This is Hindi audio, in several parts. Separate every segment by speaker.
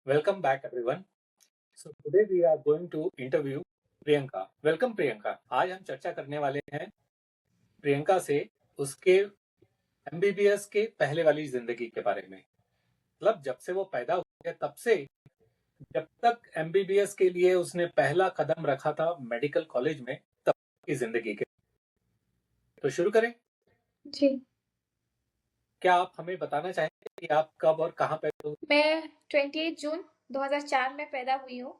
Speaker 1: Welcome back, everyone. So today we are going to interview Priyanka. Welcome Priyanka. आज हम चर्चा करने वाले हैं प्रियंका से उसके एमबीबीएस के पहले वाली जिंदगी के बारे में. मतलब जब से वो पैदा हुई है तब से जब तक एमबीबीएस के लिए उसने पहला कदम रखा था मेडिकल कॉलेज में, तब की जिंदगी के. तो शुरू करें.
Speaker 2: जी,
Speaker 1: क्या आप हमें बताना चाहेंगे कि आप कब और कहाँ पैदा हुए?
Speaker 2: मैं 28 जून 2004 में पैदा हुई हूँ।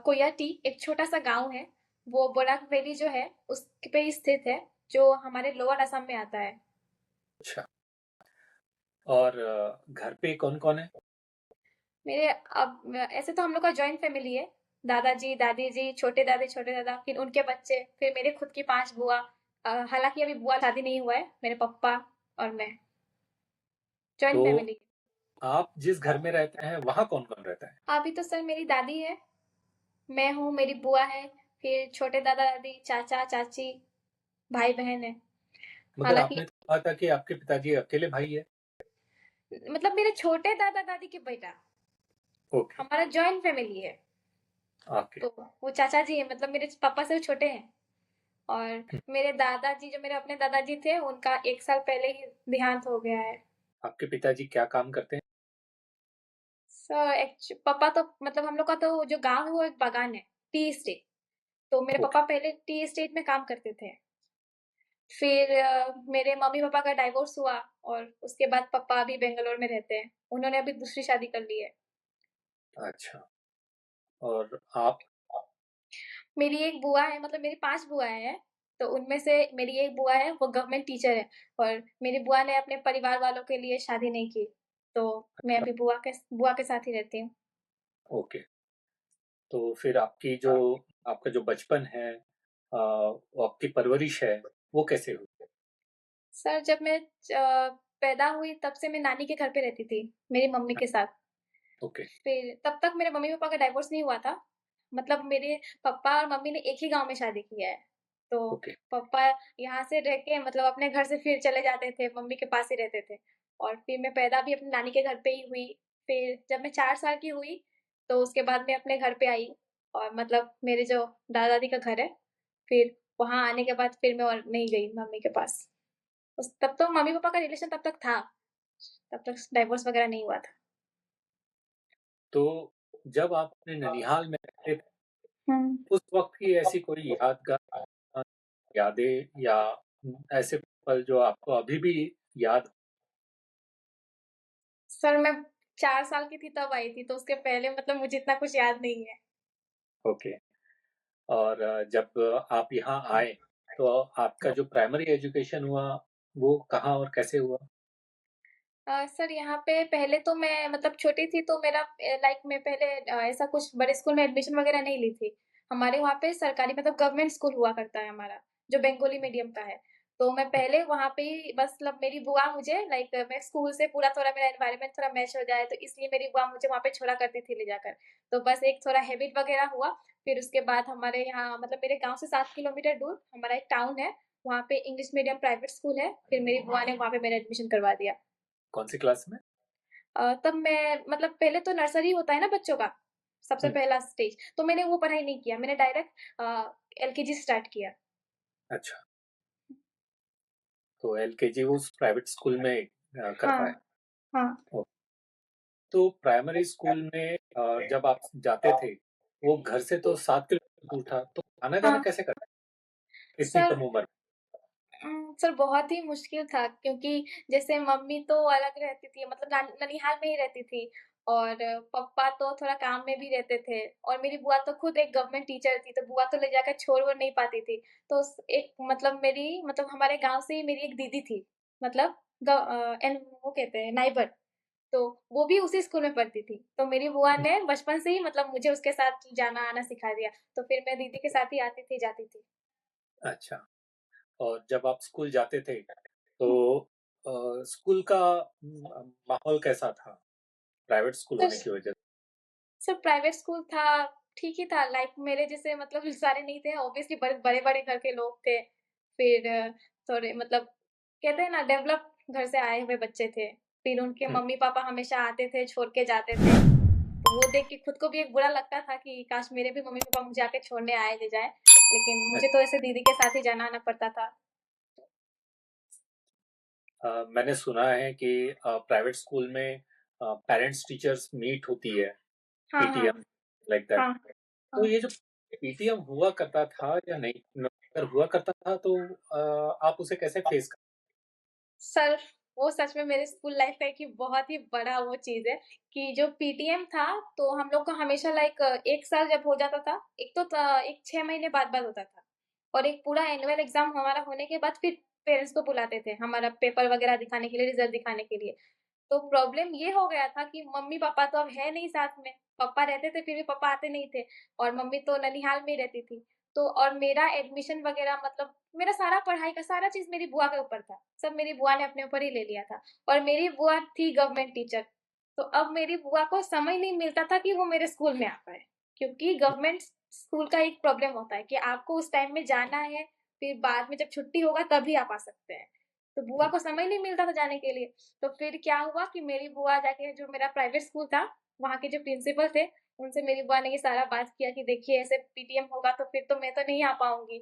Speaker 2: कोयटी एक छोटा सा गांव है। वो बोराक वैली जो है उस पे ही स्थित है, जो हमारे लोअर असम में आता है।
Speaker 1: अच्छा. और घर पे कौन कौन है?
Speaker 2: मेरे अब ऐसे तो हम लोग का जॉइंट फैमिली है। दादाजी, दादी जी, छोटे दादी, छोटे दादा, फिर उनके बच्चे, फिर मेरे खुद की 5 बुआ। हालांकि अभी बुआ शादी नहीं हुआ है, मेरे पापा और मैं। जॉइंट
Speaker 1: तो
Speaker 2: फैमिली।
Speaker 1: आप जिस घर में रहते हैं वहाँ कौन कौन रहता है?
Speaker 2: अभी तो सर मेरी दादी है, मैं हूँ, मेरी बुआ है, फिर छोटे दादा दादी, चाचा चाची, भाई बहन है।
Speaker 1: मगर
Speaker 2: हालांकि
Speaker 1: आपने तो कहा था कि आपके पिताजी अकेले भाई है.
Speaker 2: मतलब मेरे छोटे दादा दादी के बेटा।
Speaker 1: ओके.
Speaker 2: हमारा जॉइंट फैमिली है।
Speaker 1: ओके.
Speaker 2: तो वो चाचा जी है, मतलब मेरे पापा से वो छोटे हैं। और मेरे दादाजी, जो मेरे अपने दादाजी थे, उनका 1 साल पहले ही देहांत हो गया है।
Speaker 1: आपके पिताजी क्या काम करते हैं?
Speaker 2: सर पापा तो मतलब हम लोग का तो जो गांव है वो एक बागान है, टी स्टेट। तो मेरे
Speaker 1: ओके.
Speaker 2: पापा पहले टी स्टेट में काम करते थे। फिर मेरे मम्मी पापा का डाइवोर्स हुआ और उसके बाद पापा अभी बेंगलोर में रहते हैं। उन्होंने अभी दूसरी शादी कर ली है।
Speaker 1: अच्छा. और आप?
Speaker 2: मेरी एक बुआ है, मतलब मेरी 5 बुआएँ हैं, तो उनमें से मेरी एक बुआ है, वो गवर्नमेंट टीचर है। और मेरी बुआ ने अपने परिवार वालों के लिए शादी नहीं की, तो मैं अभी बुआ के साथ ही रहती हूँ।
Speaker 1: ओके. तो फिर आपका जो बचपन है, वो आपकी परवरिश है, वो कैसे हुई?
Speaker 2: सर जब मैं पैदा हुई तब से मैं नानी के घर पे रहती थी, मेरी मम्मी के साथ।
Speaker 1: ओके.
Speaker 2: फिर तब तक मेरे मम्मी-पापा का डाइवोर्स नहीं हुआ था। मतलब मेरे पापा और मम्मी ने एक ही गाँव में शादी किया है। तो
Speaker 1: ओके.
Speaker 2: पापा यहाँ से रह के मतलब अपने घर से फिर चले जाते थे, मम्मी के पास ही रहते थे। और फिर मैं पैदा भी अपनी नानी के घर पे ही हुई। फिर जब मैं 4 साल की हुई, तो उसके बाद मैं अपने घर पे आई और मतलब मेरे जो दादा-दादी का घर है, फिर वहाँ आने के बाद फिर मैं और नहीं गई मम्मी के पास। उस तब तो मम्मी-पापा का रिलेशन तब तक था, तब तक डाइवोर्स वगैरह नहीं हुआ था।
Speaker 1: तो जब आप अपने ननिहाल में रहते थे,
Speaker 2: हुँ।
Speaker 1: उस वक्त की ऐसी कोई यादगार यादें या ऐसे पल जो आपको अभी भी याद?
Speaker 2: सर मैं 4 साल की थी तब आई थी, तो उसके पहले मतलब मुझे इतना कुछ याद नहीं है।
Speaker 1: ओके. और जब आप यहाँ आए, तो आपका जो प्राइमरी एजुकेशन हुआ, वो कहाँ और कैसे हुआ?
Speaker 2: सर यहाँ पे पहले तो मैं मतलब छोटी थी, तो मेरा लाइक मैं पहले ऐसा कुछ बड़े स्कूल में एडमिशन वगैरह नहीं ली थी। हमारे वहाँ पे सरकारी मतलब गवर्नमेंट स्कूल हुआ करता है हमारा, जो बंगाली मीडियम का है। तो मैं पहले वहाँ पे ही बस मतलब मेरी बुआ मुझे लाइक मैं स्कूल से पूरा थोड़ा मेरा एनवायरनमेंट थोड़ा मैच हो जाए, तो इसलिए मेरी बुआ मुझे वहाँ पे छोड़ा करती थी ले जाकर। तो बस एक थोड़ा हैबिट वगैरह हुआ। फिर उसके बाद हमारे यहाँ मतलब मेरे गाँव से 7 किलोमीटर दूर हमारा एक टाउन है, वहाँ पे इंग्लिश मीडियम प्राइवेट स्कूल है। फिर मेरी बुआ ने वहाँ पे मेरा एडमिशन करवा दिया।
Speaker 1: कौन सी क्लास में?
Speaker 2: तब मैं मतलब पहले तो नर्सरी होता है ना बच्चों का, सबसे
Speaker 1: हुँ.
Speaker 2: पहला स्टेज, तो मैंने वो पढ़ाई नहीं किया, मैंने डायरेक्ट एलकेजी स्टार्ट किया।
Speaker 1: अच्छा. तो एलकेजी वो उस प्राइवेट स्कूल में कर
Speaker 2: हाँ,
Speaker 1: पाए.
Speaker 2: हाँ,
Speaker 1: ओ. तो प्राइमरी स्कूल में जब आप जाते थे, वो घर से तो 7 किलोमीटर दूर था, तो आना-जाना
Speaker 2: हाँ।
Speaker 1: कैसे करते? इतनी
Speaker 2: सर
Speaker 1: कम उम्र में?
Speaker 2: सर बहुत ही मुश्किल था, क्योंकि जैसे मम्मी तो अलग रहती थी, मतलब ननिहाल में ही रहती थी और पापा तो थोड़ा काम में भी रहते थे और मेरी बुआ तो खुद एक गवर्नमेंट टीचर थी, तो बुआ तो ले जाकर छोड़-वोड़ नहीं पाती थी। तो एक मतलब मेरी मतलब हमारे गाँव से ही मेरी एक दीदी थी, मतलब वो कहते हैं नाइबर, तो वो भी उसी स्कूल में पढ़ती थी। तो मेरी बुआ ने बचपन से ही मतलब मुझे उसके साथ जाना-आना सिखा दिया, तो फिर मैं दीदी के साथ ही आती थी, जाती थी।
Speaker 1: अच्छा. और जब आप स्कूल जाते थे, तो
Speaker 2: हुँ।
Speaker 1: स्कूल का माहौल कैसा था? प्राइवेट स्कूल
Speaker 2: तो
Speaker 1: होने की वजह से?
Speaker 2: सर प्राइवेट स्कूल था, ठीक ही था, लाइक मेरे जैसे मतलब सारे नहीं थे, ऑब्वियसली बड़े-बड़े घर के लोग थे। फिर थोड़े मतलब कहते हैं ना डेवलप घर से आए हुए बच्चे थे। फिर उनके
Speaker 1: हुँ.
Speaker 2: मम्मी-पापा हमेशा आते थे, छोड़ के जाते थे। तो वो देख के खुद को भी एक बुरा लगता था कि काश मेरे भी मम्मी-पापा मुझे आके छोड़ने आए ले जाएँ, लेकिन मुझे तो ऐसे दीदी के साथ ही जाना आना पड़ता था।
Speaker 1: मैंने सुना है कि प्राइवेट स्कूल में पेरेंट्स टीचर्स मीट होती है,
Speaker 2: हाँ, हाँ।
Speaker 1: PTM like that.
Speaker 2: हाँ,
Speaker 1: तो
Speaker 2: हाँ।
Speaker 1: ये जो पीटीएम हुआ करता था या नहीं, अगर हुआ करता था तो आप उसे कैसे फेस कर?
Speaker 2: सर, वो सच में मेरे स्कूल लाइफ का एक बहुत ही बड़ा वो चीज़ है कि जो पीटीएम था, तो हम लोग का हमेशा 1 साल जब हो जाता था, एक तो एक 6 महीने बाद-बाद होता था और एक पूरा एनुअल एग्ज़ाम हमारा होने के बाद फिर पेरेंट्स को बुलाते थे, हमारा पेपर वगैरह दिखाने के लिए, रिज़ल्ट दिखाने के लिए। तो प्रॉब्लम ये हो गया था कि मम्मी-पापा तो अब है नहीं साथ में, पापा रहते थे फिर भी पापा आते नहीं थे और मम्मी तो ननिहाल में ही रहती थी। तो और मेरा एडमिशन वगैरह मतलब मेरा सारा पढ़ाई का सारा चीज़ मेरी बुआ के ऊपर था। सब मेरी बुआ ने अपने ऊपर ही ले लिया था और मेरी बुआ थी गवर्नमेंट टीचर। तो अब मेरी बुआ को समय नहीं मिलता था कि वो मेरे स्कूल में आ पाए, क्योंकि गवर्नमेंट स्कूल का एक प्रॉब्लम होता है कि आपको उस टाइम में जाना है, फिर बाद में जब छुट्टी होगा तभी आप आ सकते हैं। तो बुआ को समय नहीं मिलता था जाने के लिए। तो फिर क्या हुआ कि मेरी बुआ जाके जो मेरा प्राइवेट स्कूल था, वहाँ के जो प्रिंसिपल थे, उनसे मेरी बुआ ने ये सारा बात किया कि देखिए ऐसे पीटीएम होगा तो फिर तो मैं तो नहीं आ पाऊँगी,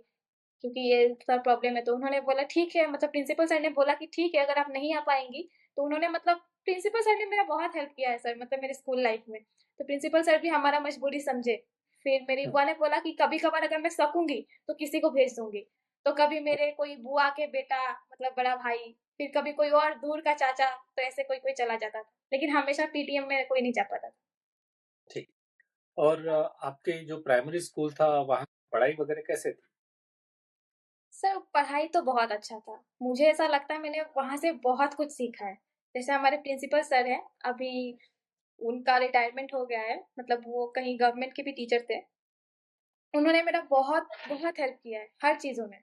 Speaker 2: क्योंकि ये सब प्रॉब्लम है। तो उन्होंने बोला ठीक है मतलब प्रिंसिपल सर ने बोला कि ठीक है अगर आप नहीं आ पाएँगी, तो उन्होंने मतलब प्रिंसिपल सर ने मेरा बहुत हेल्प किया है सर मतलब मेरे स्कूल लाइफ में। तो प्रिंसिपल सर भी हमारा मजबूरी समझे। फिर मेरी बुआ ने बोला कि कभी-कभार अगर मैं सकूँगी, तो किसी को भेज दूँगी। तो कभी मेरे कोई बुआ के बेटा मतलब बड़ा भाई, फिर कभी कोई और दूर का चाचा, तो ऐसे कोई-कोई चला जाता था। लेकिन हमेशा पीटीएम में कोई नहीं जा पाता था।
Speaker 1: ठीक। और आपके जो प्राइमरी स्कूल था वहाँ पढ़ाई वगैरह कैसे थी?
Speaker 2: सर पढ़ाई तो बहुत अच्छा था। मुझे ऐसा लगता है मैंने वहाँ से बहुत कुछ सीखा है। जैसे हमारे प्रिंसिपल सर हैं, अभी उनका रिटायरमेंट हो गया है, मतलब वो कहीं गवर्नमेंट के भी टीचर थे। उन्होंने मेरा बहुत, बहुत हेल्प किया है, हर चीज़ों में।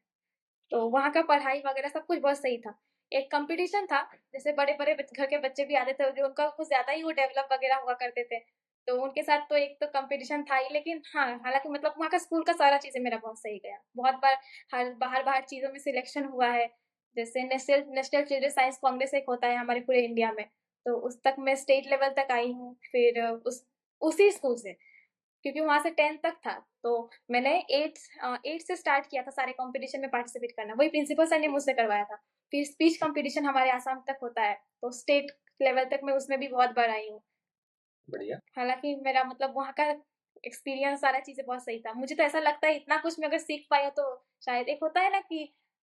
Speaker 2: तो वहाँ का पढ़ाई वगैरह सब कुछ बहुत सही था। एक कॉम्पिटिशन था, जैसे बड़े-बड़े घर के बच्चे भी आते थे, जो उनका कुछ ज़्यादा ही वो डेवलप वगैरह हुआ करते थे। तो उनके साथ तो एक तो कॉम्पिटिशन था ही, लेकिन हाँ, हालाँकि मतलब वहाँ का स्कूल का सारा चीज़ें मेरा बहुत सही गया। बहुत बार हर बाहर-बाहर चीज़ों में सिलेक्शन हुआ है, जैसे national national children science Congress एक होता है हमारे पूरे इंडिया में, तो उस तक मैं स्टेट लेवल तक आई हूँ। फिर उसी स्कूल से क्योंकि वहाँ से 10th तक था, तो मैंने 8th से स्टार्ट किया था सारे कॉम्पिटिशन में पार्टिसिपेट करना, वही प्रिंसिपल सर ने मुझसे करवाया था। फिर स्पीच कॉम्पिटिशन हमारे आसाम तक होता है, तो स्टेट लेवल तक मैं उसमें भी बहुत बार आई हूँ।
Speaker 1: बढ़िया।
Speaker 2: हालाँकि मेरा मतलब वहाँ का एक्सपीरियंस सारा चीज़ें बहुत सही था। मुझे तो ऐसा लगता है इतना कुछ मैं अगर सीख पाई हूँ तो शायद एक होता है ना कि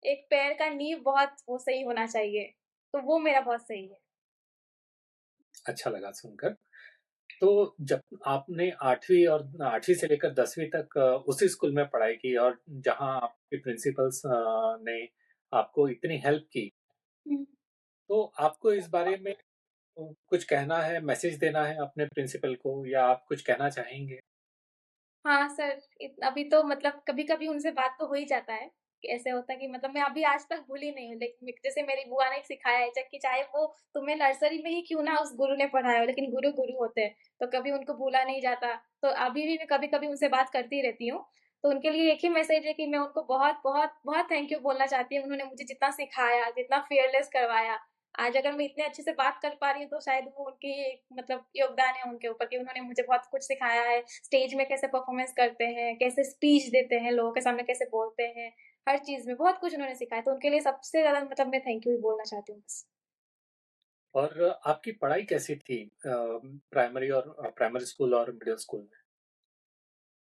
Speaker 2: एक पैर का नींव बहुत वो सही होना चाहिए, तो वो मेरा बहुत सही है।
Speaker 1: अच्छा लगा सुनकर। तो जब आपने 8वीं और 8वीं से लेकर 10वीं तक उसी स्कूल में पढ़ाई की और जहाँ आपके प्रिंसिपल्स ने आपको इतनी हेल्प की,
Speaker 2: हुँ।
Speaker 1: तो आपको इस बारे में कुछ कहना है, मैसेज देना है अपने प्रिंसिपल को या आप कुछ कहना चाहेंगे?
Speaker 2: हाँ सर, अभी तो मतलब कभी-कभी उनसे बात तो हो ही जाता है, कि ऐसे होता है कि मतलब मैं अभी आज तक भूली नहीं हूँ। लेकिन जैसे मेरी बुआ ने सिखाया है कि चाहे वो तुम्हें नर्सरी में ही क्यों ना उस गुरु ने पढ़ाया हो, लेकिन गुरु गुरु होते हैं, तो कभी उनको भूला नहीं जाता। तो अभी भी मैं कभी-कभी उनसे बात करती रहती हूँ। तो उनके लिए एक ही मैसेज है कि मैं उनको बहुत, बहुत, बहुत थैंक यू बोलना चाहती हूँ। उन्होंने मुझे जितना सिखाया, जितना फियरलेस करवाया, आज अगर मैं इतने अच्छे से बात कर पा रही हूँ, तो शायद वो उनकी एक मतलब योगदान है उनके ऊपर कि उन्होंने मुझे बहुत कुछ सिखाया है। स्टेज में कैसे परफॉर्मेंस करते हैं, कैसे स्पीच देते हैं, लोगों के सामने कैसे बोलते हैं, हर चीज़ में बहुत कुछ उन्होंने सिखाया। तो उनके लिए सबसे ज़्यादा मतलब मैं थैंक यू ही बोलना चाहती हूँ बस।
Speaker 1: और आपकी पढ़ाई कैसी थी प्राइमरी और प्राइमरी स्कूल और मिडिल स्कूल में?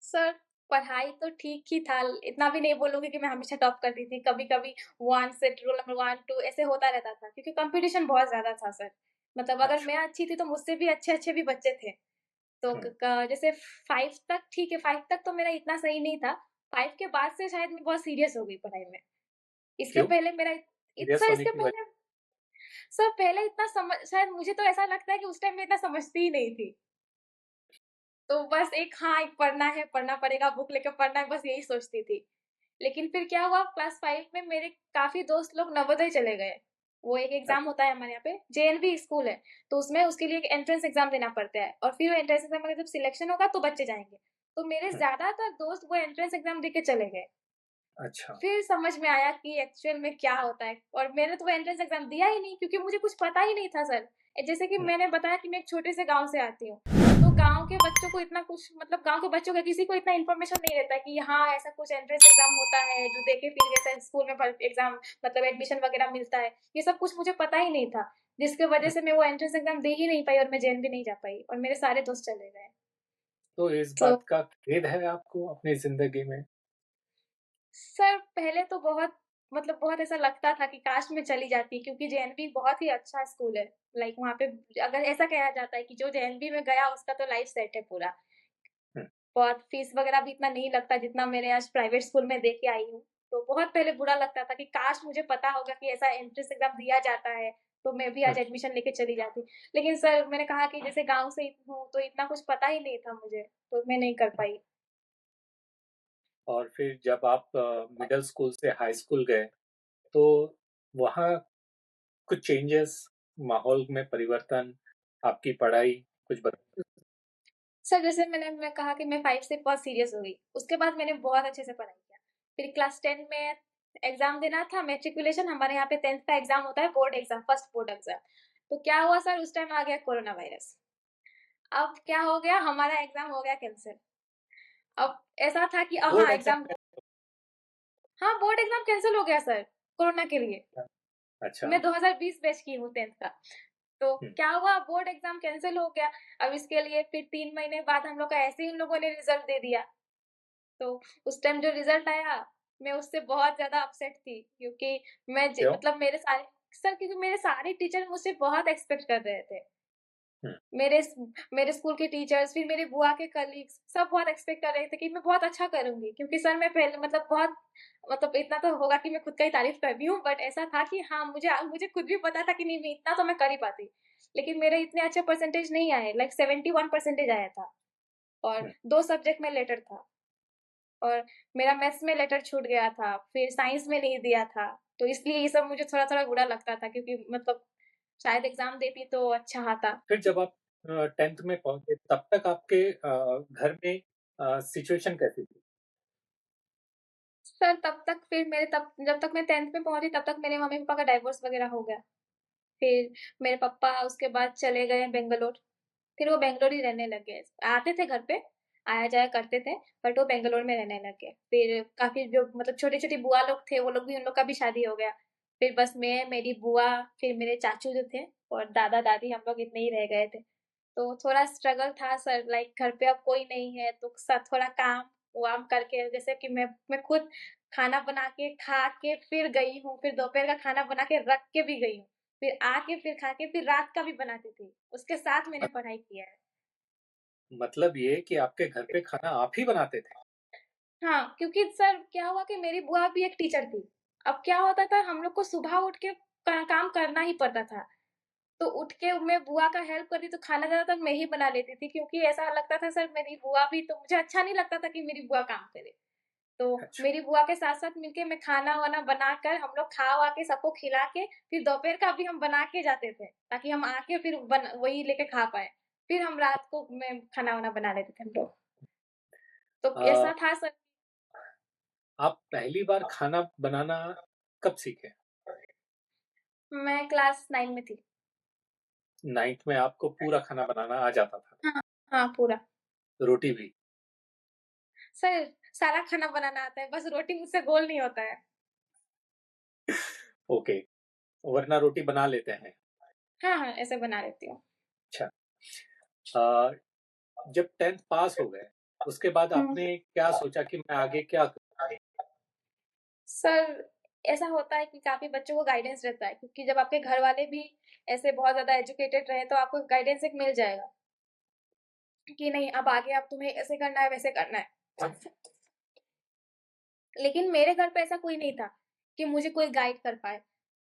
Speaker 2: सर, पढ़ाई तो ठीक ही था, इतना भी नहीं बोलूँगी कि मैं हमेशा टॉप करती थी। कभी-कभी 1 से रोल नंबर 1, 2 ऐसे होता रहता था, क्योंकि कॉम्पिटिशन बहुत ज़्यादा था सर। मतलब अगर
Speaker 1: अच्छा।
Speaker 2: मैं अच्छी थी, तो मुझसे भी अच्छे-अच्छे भी बच्चे थे। तो
Speaker 1: हुँ,
Speaker 2: क क जैसे 5 तक ठीक है, 5 तक तो मेरा इतना सही नहीं था। 5 के बाद से शायद मैं बहुत सीरियस हो गई पढ़ाई में। इसके
Speaker 1: क्यों?
Speaker 2: पहले मेरा
Speaker 1: सीरियस
Speaker 2: सर
Speaker 1: होने
Speaker 2: इसके
Speaker 1: की वजह?
Speaker 2: पहले सर पहले इतना समझ शायद मुझे तो ऐसा लगता है कि उस टाइम मैं इतना समझती ही नहीं थी। तो बस एक हाँ, एक पढ़ना है, पढ़ना पड़ेगा, बुक लेके पढ़ना है, बस यही सोचती थी। लेकिन फिर क्या हुआ क्लास 5 में मेरे काफ़ी दोस्त लोग नवोदय चले गए। वो एक
Speaker 1: अ,
Speaker 2: एग्ज़ाम होता है हमारे यहाँ पे, जेएनवी स्कूल है, तो उसमें उसके लिए एक एंट्रेंस एग्ज़ाम देना पड़ता है और फिर वो एंट्रेंस एग्ज़ाम में जब सिलेक्शन होगा तो बच्चे जाएँगे। तो मेरे
Speaker 1: हुँ,
Speaker 2: ज़्यादातर दोस्त वो एंट्रेंस एग्ज़ाम दे के चले गए।
Speaker 1: अच्छा।
Speaker 2: फिर समझ में आया कि एक्चुअल में क्या होता है और मैंने तो वो एंट्रेंस एग्ज़ाम दिया ही नहीं क्योंकि मुझे कुछ पता ही नहीं था सर। जैसे कि
Speaker 1: हुँ।
Speaker 2: मैंने बताया कि मैं एक छोटे से गाँव से आती हूँ, तो गाँव के बच्चों को इतना कुछ मतलब गाँव के बच्चों का किसी को इतना इन्फॉर्मेशन नहीं रहता कि हाँ, ऐसा कुछ एंट्रेंस एग्ज़ाम होता है, जो देके फिर जैसे स्कूल में भ एग्ज़ाम मतलब एडमिशन वगैरह मिलता है। ये सब कुछ मुझे पता ही नहीं था, जिसकी वजह से मैं वो एंट्रेंस एग्ज़ाम दे ही नहीं पाई और मैं जेएन भी नहीं जा पाई और मेरे सारे दोस्त चले गए।
Speaker 1: तो इस
Speaker 2: तो
Speaker 1: बात का खेद है आपको अपनी ज़िंदगी में?
Speaker 2: सर पहले तो बहुत मतलब बहुत ऐसा लगता था कि काश मैं चली जाती क्योंकि जेएनवी बहुत ही अच्छा स्कूल है। लाइक वहाँ पे अगर ऐसा कहा जाता है कि जो जेएनवी में गया उसका तो लाइफ सेट है पूरा।
Speaker 1: हुँ।
Speaker 2: बहुत फीस वगैरह भी इतना नहीं लगता जितना मैंने आज प्राइवेट स्कूल में दे के आई हूँ। तो बहुत पहले बुरा लगता था कि काश मुझे पता होगा कि ऐसा एंट्रेंस एग्ज़ाम दिया जाता है, तो मैं भी
Speaker 1: हुँ।
Speaker 2: आज एडमिशन लेके चली जाती। लेकिन सर मैंने कहा कि जैसे गाँव से हूँ तो इतना कुछ पता ही नहीं था मुझे, तो मैं नहीं कर पाई।
Speaker 1: और फिर जब आप मिडल स्कूल से हाई स्कूल गए, तो वहाँ कुछ चेंजेस, माहौल में परिवर्तन, आपकी पढ़ाई कुछ बदला?
Speaker 2: सर जैसे मैं कहा कि मैं 5 से बहुत सीरियस हो गई। उसके बाद मैंने बहुत अच्छे से पढ़ाई किया। फिर क्लास 10 में एग्ज़ाम देना था मैट्रिकुलेशन हमारे यहाँ पे 10th का एग्ज़ाम होता है board exam, first board exam. तो क्या हुआ सर उस टाइम आ गया कोरोना वायरस। अब क्या हो गया हमारा एग्ज़ाम हो गया कैंसल। अब ऐसा था कि
Speaker 1: बोर्ड
Speaker 2: हाँ,
Speaker 1: एग्ज़ाम
Speaker 2: एग्ज़ाम हाँ, बोर्ड एग्ज़ाम कैंसल हो गया सर, कोरोना के लिए।
Speaker 1: का अच्छा।
Speaker 2: मैं 2020 बैच की हूँ 10th का। तो
Speaker 1: हुँ।
Speaker 2: क्या हुआ बोर्ड एग्ज़ाम कैंसल हो गया। अब इसके लिए फिर 3 महीने बाद हम लोग का ऐसे ही उन लोगों ने रिज़ल्ट दे दिया। तो उस टाइम जो रिज़ल्ट आया, मैं उससे बहुत ज़्यादा अपसेट थी क्योंकि मैं ज
Speaker 1: क्यों?
Speaker 2: मतलब मेरे सारे सर क्योंकि मेरे सारे टीचर मुझसे बहुत एक्सपेक्ट कर रहे थे।
Speaker 1: हुँ।
Speaker 2: मेरे स मेरे स्कूल के टीचर्स, फिर मेरी बुआ के कलीग्स सब बहुत एक्सपेक्ट कर रहे थे कि मैं बहुत अच्छा करूँगी क्योंकि सर मैं पहले मतलब बहुत मतलब इतना तो होगा कि मैं खुद का ही तारीफ़ कर रही हूँ, बट ऐसा था कि हाँ, मुझे खुद भी पता था कि नहीं, मैं इतना तो मैं कर ही पाती। लेकिन मेरे इतने अच्छे परसेंटेज नहीं आए, लाइक 71 परसेंटेज आया था और
Speaker 1: हुँ।
Speaker 2: 2 सब्जेक्ट में लेटर था। और मेरा मैथ्स में लेटर छूट गया था, फिर साइंस में नहीं दिया था, तो इसलिए ये सब मुझे थोड़ा-थोड़ा बुरा लगता था क्योंकि मतलब शायद एग्ज़ाम देती तो अच्छा आता।
Speaker 1: फिर जब आप 10th में पहुँचे, तब तक आपके घर में सिचुएशन कैसी थी?
Speaker 2: सर तब तक फिर मेरे तब जब तक मैं 10th में पहुँची तब तक मेरे मम्मी-पापा का डाइवोर्स वग़ैरह हो गया। फिर मेरे पापा उसके बाद चले गए बैंगलोर, फिर वो बैंगलोर ही रहने लग गए। आते थे घर पे, आया-जाया करते थे, बट वो बैंगलोर में रहने लग गए। फिर काफ़ी जो मतलब छोटी-छोटी बुआ लोग थे, वो लोग भी उन लोग का भी शादी हो गया। फिर बस मैं, मेरी बुआ, फिर मेरे चाचू जो थे और दादा-दादी हम लोग इतने ही रह गए थे। तो थोड़ा स्ट्रगल था सर लाइक घर पे अब कोई नहीं है तो थोड़ा काम-वाम करके जैसे कि मैं खुद खाना बना के, खा के फिर गई हूँ, फिर दोपहर का खाना बना के रख के भी गई हूँ। फिर आके फिर खा के फिर रात का भी बनाती थी। उसके साथ मैंने पढ़ाई किया है।
Speaker 1: मतलब ये कि आपके घर पे खाना आप ही बनाते थे?
Speaker 2: हाँ, क्योंकि सर क्या हुआ कि मेरी बुआ भी एक टीचर थी। अब क्या होता था हम लोग को सुबह उठ के क काम करना ही पड़ता था। तो उठ के मैं बुआ का हेल्प करती तो खाना ज़्यादातर मैं ही बना लेती थी क्योंकि ऐसा लगता था सर मेरी बुआ भी तो मुझे अच्छा नहीं लगता था कि मेरी बुआ काम करे। तो
Speaker 1: अच्छा।
Speaker 2: मेरी बुआ के साथ-साथ मिलके मैं खाना-वाना बनाकर हम लोग खा-वा के सबको खिला के फिर दोपहर का भी हम बना के जाते थे, ताकि हम आके फिर वही लेके खा पाएँ। फिर हम रात को में खाना-वाना बना लेते थे हम लोग। तो
Speaker 1: अ,
Speaker 2: ऐसा था सर
Speaker 1: आप पहली बार खाना बनाना कब सीखे?
Speaker 2: मैं क्लास 9 में थी।
Speaker 1: 9th में आपको पूरा खाना बनाना आ जाता था,
Speaker 2: हाँ, हाँ, पूरा।
Speaker 1: रोटी भी?
Speaker 2: सर सारा खाना बनाना आता है, बस रोटी मुझसे गोल नहीं होता है।
Speaker 1: ओके, वरना रोटी बना लेते हैं।
Speaker 2: हाँ, हाँ, ऐसे बना लेती हूँ।
Speaker 1: अच्छा। अ, जब 10th पास हो गए, उसके बाद
Speaker 2: हुँ।
Speaker 1: आपने क्या सोचा कि मैं आगे क्या करूँ?
Speaker 2: सर ऐसा होता है कि काफ़ी बच्चों को गाइडेंस रहता है क्योंकि जब आपके घर वाले भी ऐसे बहुत ज़्यादा एजुकेटेड रहे तो आपको गाइडेंस एक मिल जाएगा कि नहीं अब आगे अब तुम्हें ऐसे करना है, वैसे करना है। लेकिन मेरे घर पे ऐसा कोई नहीं था कि मुझे कोई गाइड कर पाए।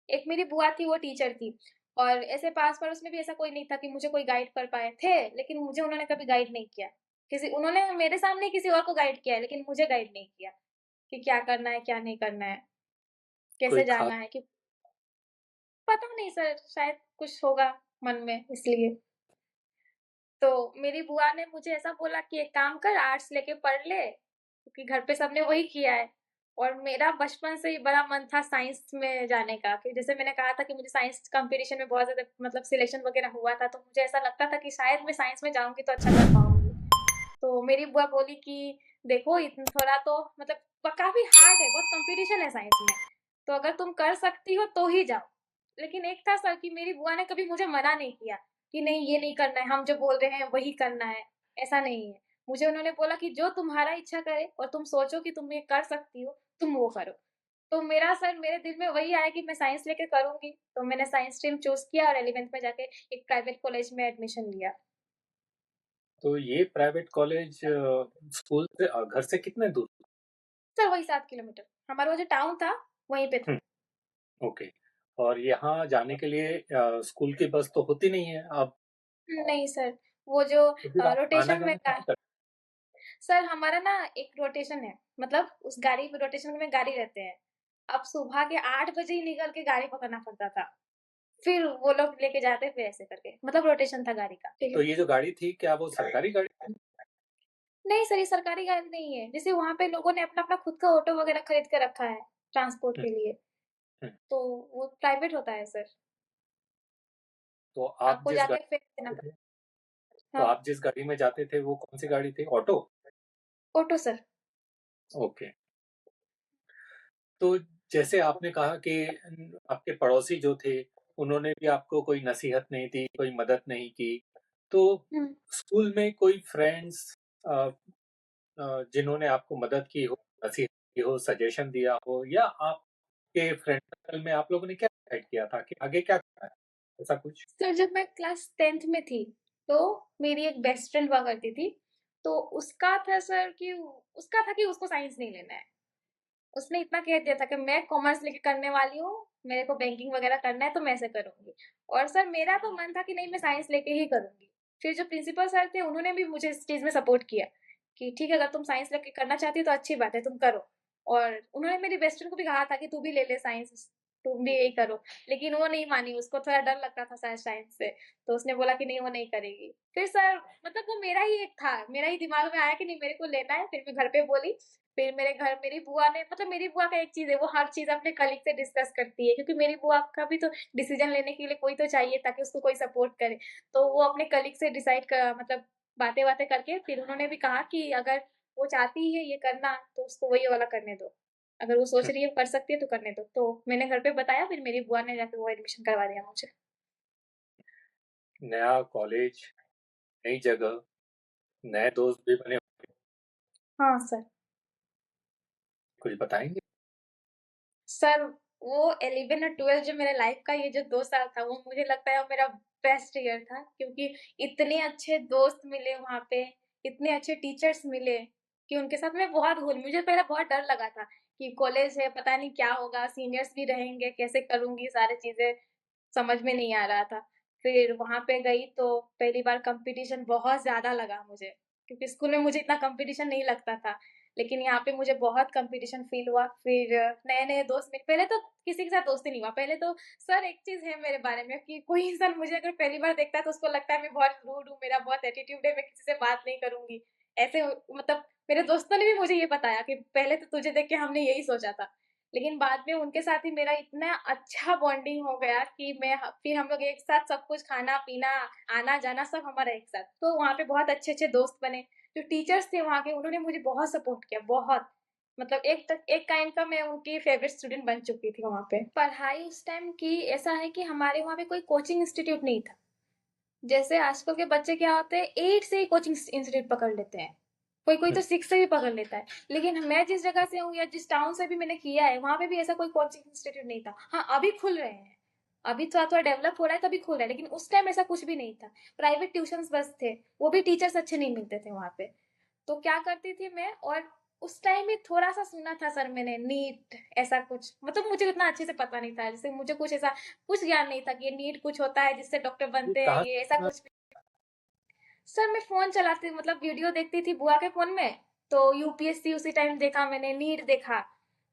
Speaker 2: एक मेरी बुआ थी वो टीचर थी और ऐसे पास-पड़ोस में भी ऐसा कोई नहीं था कि मुझे कोई गाइड कर पाए। थे, लेकिन मुझे उन्होंने कभी गाइड नहीं किया। किसी उन्होंने मेरे सामने किसी और को गाइड किया है लेकिन मुझे गाइड नहीं किया कि क्या करना है, क्या नहीं करना है,
Speaker 1: कोई
Speaker 2: कैसे
Speaker 1: खास
Speaker 2: जाना है कि पता नहीं सर शायद कुछ होगा मन में इसलिए। तो मेरी बुआ ने मुझे ऐसा बोला कि एक काम कर आर्ट्स लेके पढ़ ले, क्योंकि घर पे सबने वही किया है। और मेरा बचपन से ही बड़ा मन था साइंस में जाने का, कि जैसे मैंने कहा था कि मुझे साइंस कॉम्पिटिशन में बहुत ज़्यादा मतलब सिलेक्शन वगैरह हुआ था, तो मुझे ऐसा लगता था कि शायद मैं साइंस में जाऊँगी तो अच्छा कर पाऊँगी। तो मेरी बुआ बोली कि देखो थोड़ा तो मतलब काफ़ी हार्ड है, बहुत कॉम्पिटिशन है साइंस में, तो अगर तुम कर सकती हो तो ही जाओ। लेकिन एक था सर कि मेरी बुआ ने कभी मुझे मना नहीं किया कि नहीं ये नहीं करना है, हम जो बोल रहे हैं वही करना है, ऐसा नहीं है। मुझे उन्होंने बोला कि जो तुम्हारा इच्छा करे और तुम सोचो कि तुम ये कर सकती हो, तुम वो करो। तो मेरा सर मेरे दिल में वही आया कि मैं साइंस लेके करूँगी, तो मैंने साइंस स्ट्रीम चूज़ किया और 11th में जाके एक प्राइवेट कॉलेज में एडमिशन लिया।
Speaker 1: तो ये प्राइवेट कॉलेज स्कूल से घर से कितने दूर?
Speaker 2: सर वही 7 किलोमीटर, हमारा वो जो टाउन था, वहीं पे था।
Speaker 1: हुँ, ओके। और यहाँ जाने के लिए स्कूल की बस तो होती नहीं है, आप
Speaker 2: नहीं सर, वो जो
Speaker 1: तो फिर आप
Speaker 2: रोटेशन में
Speaker 1: आना-जाना
Speaker 2: का
Speaker 1: कैसे करते?
Speaker 2: सर हमारा ना एक रोटेशन है, मतलब उस गाड़ी में रोटेशन में गाड़ी रहते हैं। अब सुबह के 8 बजे ही निकल के गाड़ी पकड़ना पड़ता था। फिर वो लोग लेके जाते थे ऐसे करके, मतलब रोटेशन था गाड़ी का। ठीक
Speaker 1: तो
Speaker 2: है।
Speaker 1: ये जो गाड़ी थी, क्या वो सरकारी गाड़ी थी?
Speaker 2: नहीं सर, ये सरकारी गाड़ी नहीं है। जैसे वहाँ पे लोगों ने अपना-अपना खुद का ऑटो वगैरह खरीद के रखा है, ट्रांसपोर्ट
Speaker 1: हुँ,
Speaker 2: के लिए,
Speaker 1: हुँ।
Speaker 2: तो वो प्राइवेट होता है सर।
Speaker 1: तो आप
Speaker 2: आपको
Speaker 1: जिस
Speaker 2: जाके
Speaker 1: गाड़ी
Speaker 2: फीस देना
Speaker 1: में थे, तो
Speaker 2: हाँ,
Speaker 1: आप जिस गाड़ी में जाते थे, वो कौन-सी गाड़ी थी? ऑटो?
Speaker 2: Auto sir.
Speaker 1: ओके। तो जैसे आपने कहा कि आपके पड़ोसी जो थे, उन्होंने भी आपको कोई नसीहत नहीं दी, कोई मदद नहीं की। तो
Speaker 2: हुँ।
Speaker 1: स्कूल में कोई फ्रेंड्स अ जिन्होंने आपको मदद की हो, नसीहत की हो, सजेशन दिया हो या आपके फ्रेंड सर्कल में आप लोगों ने क्या डिसाइड किया था कि आगे क्या करना है? ऐसा कुछ?
Speaker 2: सर जब मैं क्लास 10th में थी, तो मेरी एक बेस्ट फ्रेंड हुआ करती थी। तो उसका था सर कि उसका था कि उसको साइंस नहीं लेना है। उसने इतना कह दिया था कि मैं कॉमर्स लेके करने वाली हूँ, मेरे को बैंकिंग वगैरह करना है तो मैं ऐसे करूँगी। और सर मेरा तो मन था कि नहीं मैं साइंस लेके ही करूँगी। फिर जो प्रिंसिपल सर थे उन्होंने भी मुझे इस चीज़ में सपोर्ट किया कि ठीक है अगर तुम साइंस लेके करना चाहती हो तो अच्छी बात है तुम करो। और उन्होंने मेरी बेस्ट फ्रेंड को भी कहा था कि तू भी ले ले साइंस, तुम भी यही करो। लेकिन वो नहीं मानी, उसको थोड़ा डर लगता था शायद साइंस से, तो उसने बोला कि नहीं वो नहीं करेगी। फिर सर मतलब वो मेरा ही एक था, मेरा ही दिमाग में आया कि नहीं मेरे को लेना है, फिर मैं घर पे बोली। फिर मेरे घर मेरी बुआ ने मतलब मेरी बुआ का एक चीज़ है, वो हर चीज़ अपने कलीग से डिस्कस करती है क्योंकि मेरी बुआ का भी तो डिसीज़न लेने के लिए कोई तो चाहिए ताकि उसको कोई सपोर्ट करे। तो वो अपने कलीग से डिसाइड क मतलब बातें-वातें करके फिर उन्होंने भी कहा कि अगर वो चाहती है ये करना तो उसको वही वाला करने दो। अगर वो सोच
Speaker 1: हुँ,
Speaker 2: रही है कर सकती है तो करने दो। तो मैंने घर पे बताया फिर मेरी बुआ ने जाके वो एडमिशन करवा दिया मुझे।
Speaker 1: नया कॉलेज, नई जगह, नए दोस्त भी बने,
Speaker 2: हाँ सर।
Speaker 1: कुछ बताएँगे?
Speaker 2: सर, वो 11 और 12 जो मेरे लाइफ़ का ये जो 2 साल था, वो मुझे लगता है वो मेरा बेस्ट ईयर था क्योंकि इतने अच्छे दोस्त मिले वहाँ पे, इतने अच्छे टीचर्स मिले कि उनके साथ मैं बहुत घुली। मुझे पहले बहुत डर लगा था कि कॉलेज है, पता नहीं क्या होगा, सीनियर्स भी रहेंगे, कैसे करूँगी सारी चीज़ें, समझ में नहीं आ रहा था। फिर वहाँ पे गई तो पहली बार कॉम्पिटिशन बहुत ज़्यादा लगा मुझे, क्योंकि स्कूल में मुझे इतना कॉम्पिटिशन नहीं लगता था। लेकिन यहाँ पे मुझे बहुत कॉम्पिटिशन फ़ील हुआ, फिर नए-नए दोस्त मिले पहले तो किसी के साथ दोस्ती नहीं हुआ, पहले तो सर एक चीज़ है मेरे बारे में कि कोई इंसान मुझे अगर पहली बार देखता है तो उसको लगता है मैं बहुत रूड हूँ, मेरा बहुत एटीट्यूड है, मैं किसी से बात नहीं करूँगी। ऐसे मतलब मेरे दोस्तों ने भी मुझे ये बताया कि पहले तो तुझे देख के हमने यही सोचा था। लेकिन बाद में उनके साथ ही मेरा इतना अच्छा बॉन्डिंग हो गया कि मैं ह फिर हम लोग एक साथ सब कुछ खाना-पीना, आना-जाना सब हमारा एक साथ। तो वहाँ पे बहुत अच्छे-अच्छे दोस्त बने। जो टीचर्स थे वहाँ के उन्होंने मुझे बहुत सपोर्ट किया, बहुत। मतलब एक काइंड का मैं उनकी फेवरेट स्टूडेंट बन चुकी थी वहाँ पे। पढ़ाई उस टाइम की ऐसा है कि हमारे वहाँ पे कोई कोचिंग इंस्टीट्यूट नहीं था। जैसे आजकल के बच्चे क्या होते हैं 8 से ही कोचिंग इंस्टीट्यूट पकड़ लेते हैं। कोई-कोई
Speaker 1: हुँ,
Speaker 2: तो 6 से भी पकड़ लेता है। लेकिन मैं जिस जगह से हूँ या जिस टाउन से भी मैंने किया है, वहाँ पे भी ऐसा कोई कोचिंग इंस्टीट्यूट नहीं था। हाँ, अभी खुल रहे हैं। अभी थोड़ा-थोड़ा डेवलप हो रहा है तभी खुल रहा है, लेकिन उस टाइम ऐसा कुछ भी नहीं था। प्राइवेट ट्यूशन्स बस थे, वो भी टीचर्स अच्छे नहीं मिलते थे वहाँ पे। तो क्या करती थी मैं और उस टाइम में थोड़ा-सा सुना था सर मैंने नीट ऐसा कुछ, मतलब मुझे उतना अच्छे से पता नहीं था। जैसे मुझे कुछ ऐसा कुछ ज्ञान नहीं था कि ये नीट कुछ होता है जिससे डॉक्टर
Speaker 1: ये
Speaker 2: बनते हैं,
Speaker 1: कहाँ
Speaker 2: ये ऐसा
Speaker 1: से
Speaker 2: कुछ भी सर मैं फ़ोन चलाती मतलब वीडियो देखती थी बुआ के फ़ोन में, तो यूपीएससी उसी टाइम देखा मैंने, नीट देखा।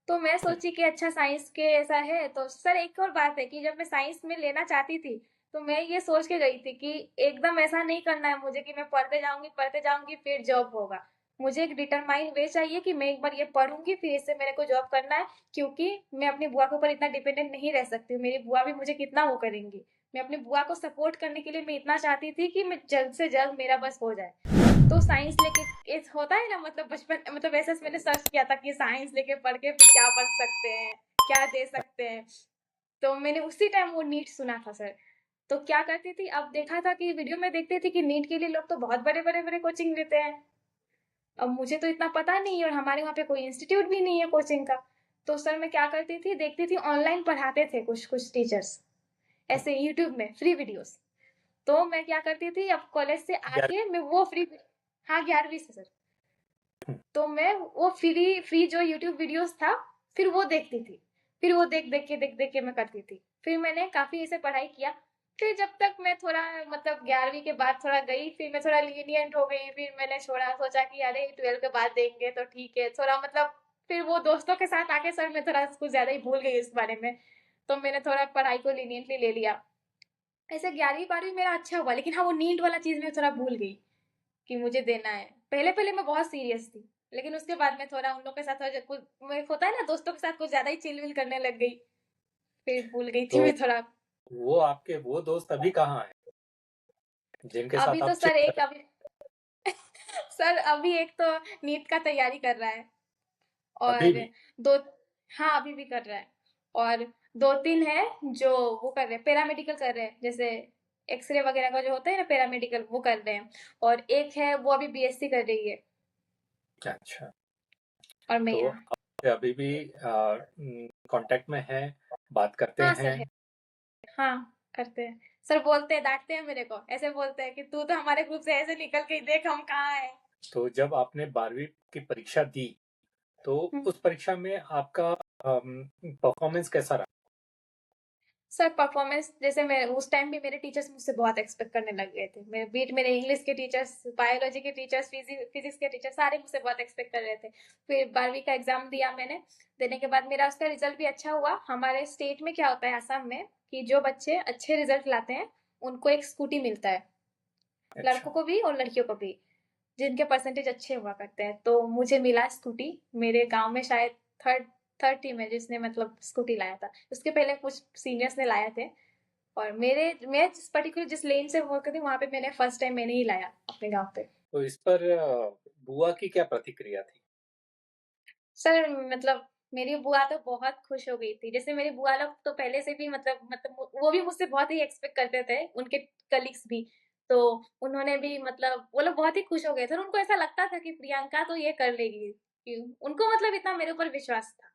Speaker 2: तो मैं
Speaker 1: हुँ,
Speaker 2: सोची कि अच्छा साइंस के ऐसा है, तो सर एक और बात है कि जब मैं साइंस में लेना चाहती थी, तो मैं ये सोच के गई थी कि एकदम ऐसा नहीं करना है मुझे कि मैं पढ़ते जाऊँगी फिर जॉब होगा। मुझे एक डिटरमाइन वे चाहिए कि मैं एक बार ये पढ़ूँगी, फिर इससे मेरे को जॉब करना है, क्योंकि मैं अपनी बुआ के ऊपर इतना डिपेंडेंट नहीं रह सकती हूँ। मेरी बुआ भी मुझे कितना वो करेंगी। मैं अपनी बुआ को सपोर्ट करने के लिए मैं इतना चाहती थी कि मैं जल्द से जल्द मेरा बस हो जाए। तो साइंस लेके एक होता है ना, मतलब बचपन मतलब ऐसे मैंने सर्च किया था कि साइंस लेके पढ़ के फिर क्या बन सकते हैं, क्या दे सकते हैं। तो मैंने उसी टाइम वो नीट सुना था सर। तो क्या करती थी, अब देखा था कि वीडियो में देखती थी कि नीट के लिए लोग तो बहुत बड़े-बड़े कोचिंग लेते हैं। अब मुझे तो इतना पता नहीं है और हमारे वहाँ पे कोई इंस्टीट्यूट भी नहीं है कोचिंग का। तो सर मैं क्या करती थी, देखती थी ऑनलाइन पढ़ाते थे कुछ-कुछ टीचर्स, ऐसे यूट्यूब में फ्री वीडियोज़। तो मैं क्या करती थी, अब कॉलेज से आके मैं वो फ्री, हाँ 11वीं से सर। तो मैं वो फ्री जो यूट्यूब वीडियोस था, फिर वो देखती थी। फिर वो देख देख के मैं करती थी। फिर मैंने काफ़ी ऐसे पढ़ाई किया। फिर जब तक मैं थोड़ा मतलब 11वीं के बाद थोड़ा गई, फिर मैं थोड़ा लीनिएंट हो गई, फिर मैंने छोड़ा, सोचा कि अरे 12 के बाद देंगे तो ठीक है। थोड़ा मतलब फिर वो दोस्तों के साथ आके सर मैं थोड़ा कुछ ज़्यादा ही भूल गई इस बारे में। तो मैंने थोड़ा पढ़ाई को लीनिएंटली ले लिया। ऐसे 11वीं-12वीं मेरा अच्छा हुआ, लेकिन हाँ, वो नीट वाला चीज़ मैं थोड़ा भूल गई। कि मुझे देना है। पहले-पहले मैं बहुत सीरियस थी, लेकिन उसके बाद मैं थोड़ा उन लोग के साथ थोड़ा कुछ मैं होता है ना दोस्तों के साथ कुछ ज़्यादा ही चिल-विल करने लग गई, फिर भूल गई थी
Speaker 1: तो
Speaker 2: मैं थोड़ा।
Speaker 1: वो आपके वो दोस्त अभी कहाँ हैं, जिनके
Speaker 2: अभी
Speaker 1: साथ
Speaker 2: तो
Speaker 1: आप चिल
Speaker 2: सर
Speaker 1: कर
Speaker 2: एक
Speaker 1: रहे
Speaker 2: अभी सर अभी एक तो नीट का तैयारी कर रहा है
Speaker 1: हैं अभी
Speaker 2: और
Speaker 1: भी?
Speaker 2: 2, हाँ, अभी भी कर रहा है और 2-3 है जो वो कर रहे हैं, पैरामेडिकल कर रहे हैं, जैसे एक्स-रे वगैरह का जो होता है ना पैरामेडिकल वो कर रहे हैं और एक है वो अभी बीएससी कर रही है
Speaker 1: अच्छा।
Speaker 2: और मैं
Speaker 1: तो
Speaker 2: यहाँ।
Speaker 1: आप अभी भी कांटेक्ट में हैं, बात करते
Speaker 2: हाँ
Speaker 1: हैं?
Speaker 2: सर है। हाँ, करते हैं। सर बोलते हैं, डाँटते हैं मेरे को, ऐसे बोलते हैं कि तू तो हमारे ग्रुप से ऐसे निकल के ही देख हम कहाँ हैं।
Speaker 1: तो जब आपने 12वीं की परीक्षा दी, तो
Speaker 2: हुँ।
Speaker 1: उस परीक्षा में आपका परफॉर्मेंस कैसा रहा?
Speaker 2: सर परफॉर्मेंस जैसे मैं उस टाइम भी मेरे टीचर्स मुझसे बहुत एक्सपेक्ट करने लग गए थे। मेरे बीट मेरे इंग्लिश के टीचर्स, बायोलॉजी के टीचर्स, फिज़िक्स के टीचर्स सारे मुझसे बहुत एक्सपेक्ट कर रहे थे। फिर 12वीं का एग्ज़ाम दिया मैंने, देने के बाद मेरा उसका रिज़ल्ट भी अच्छा हुआ। हमारे स्टेट में क्या होता है असम में कि जो बच्चे अच्छे रिज़ल्ट लाते हैं, उनको एक स्कूटी मिलता है, लड़कों
Speaker 1: अच्छा।
Speaker 2: को भी और लड़कियों को भी। जिनके परसेंटेज अच्छे हुआ करते हैं। तो मुझे मिला स्कूटी, मेरे गाँव में शायद थर्ड थर्ड टीम है जिसने मतलब स्कूटी लाया था। उसके पहले कुछ सीनियर्स ने लाए थे और मैं जिस पर्टिकुलर जिस लेन से वर्क करती हूँ वहाँ पे मैंने फर्स्ट टाइम मैंने ही लाया अपने गाँव पे।
Speaker 1: तो इस पर बुआ की क्या प्रतिक्रिया थी?
Speaker 2: सर मतलब मेरी बुआ तो बहुत खुश हो गई थी। जैसे मेरी बुआ लोग तो पहले से भी मतलब वो भी मुझसे बहुत ही एक्सपेक्ट करते थे, उनके कलीग्स भी। तो उन्होंने भी मतलब वो लोग बहुत ही खुश हो गए थे और उनको ऐसा लगता था कि प्रियंका तो ये कर लेगी। उनको मतलब इतना मेरे ऊपर विश्वास था।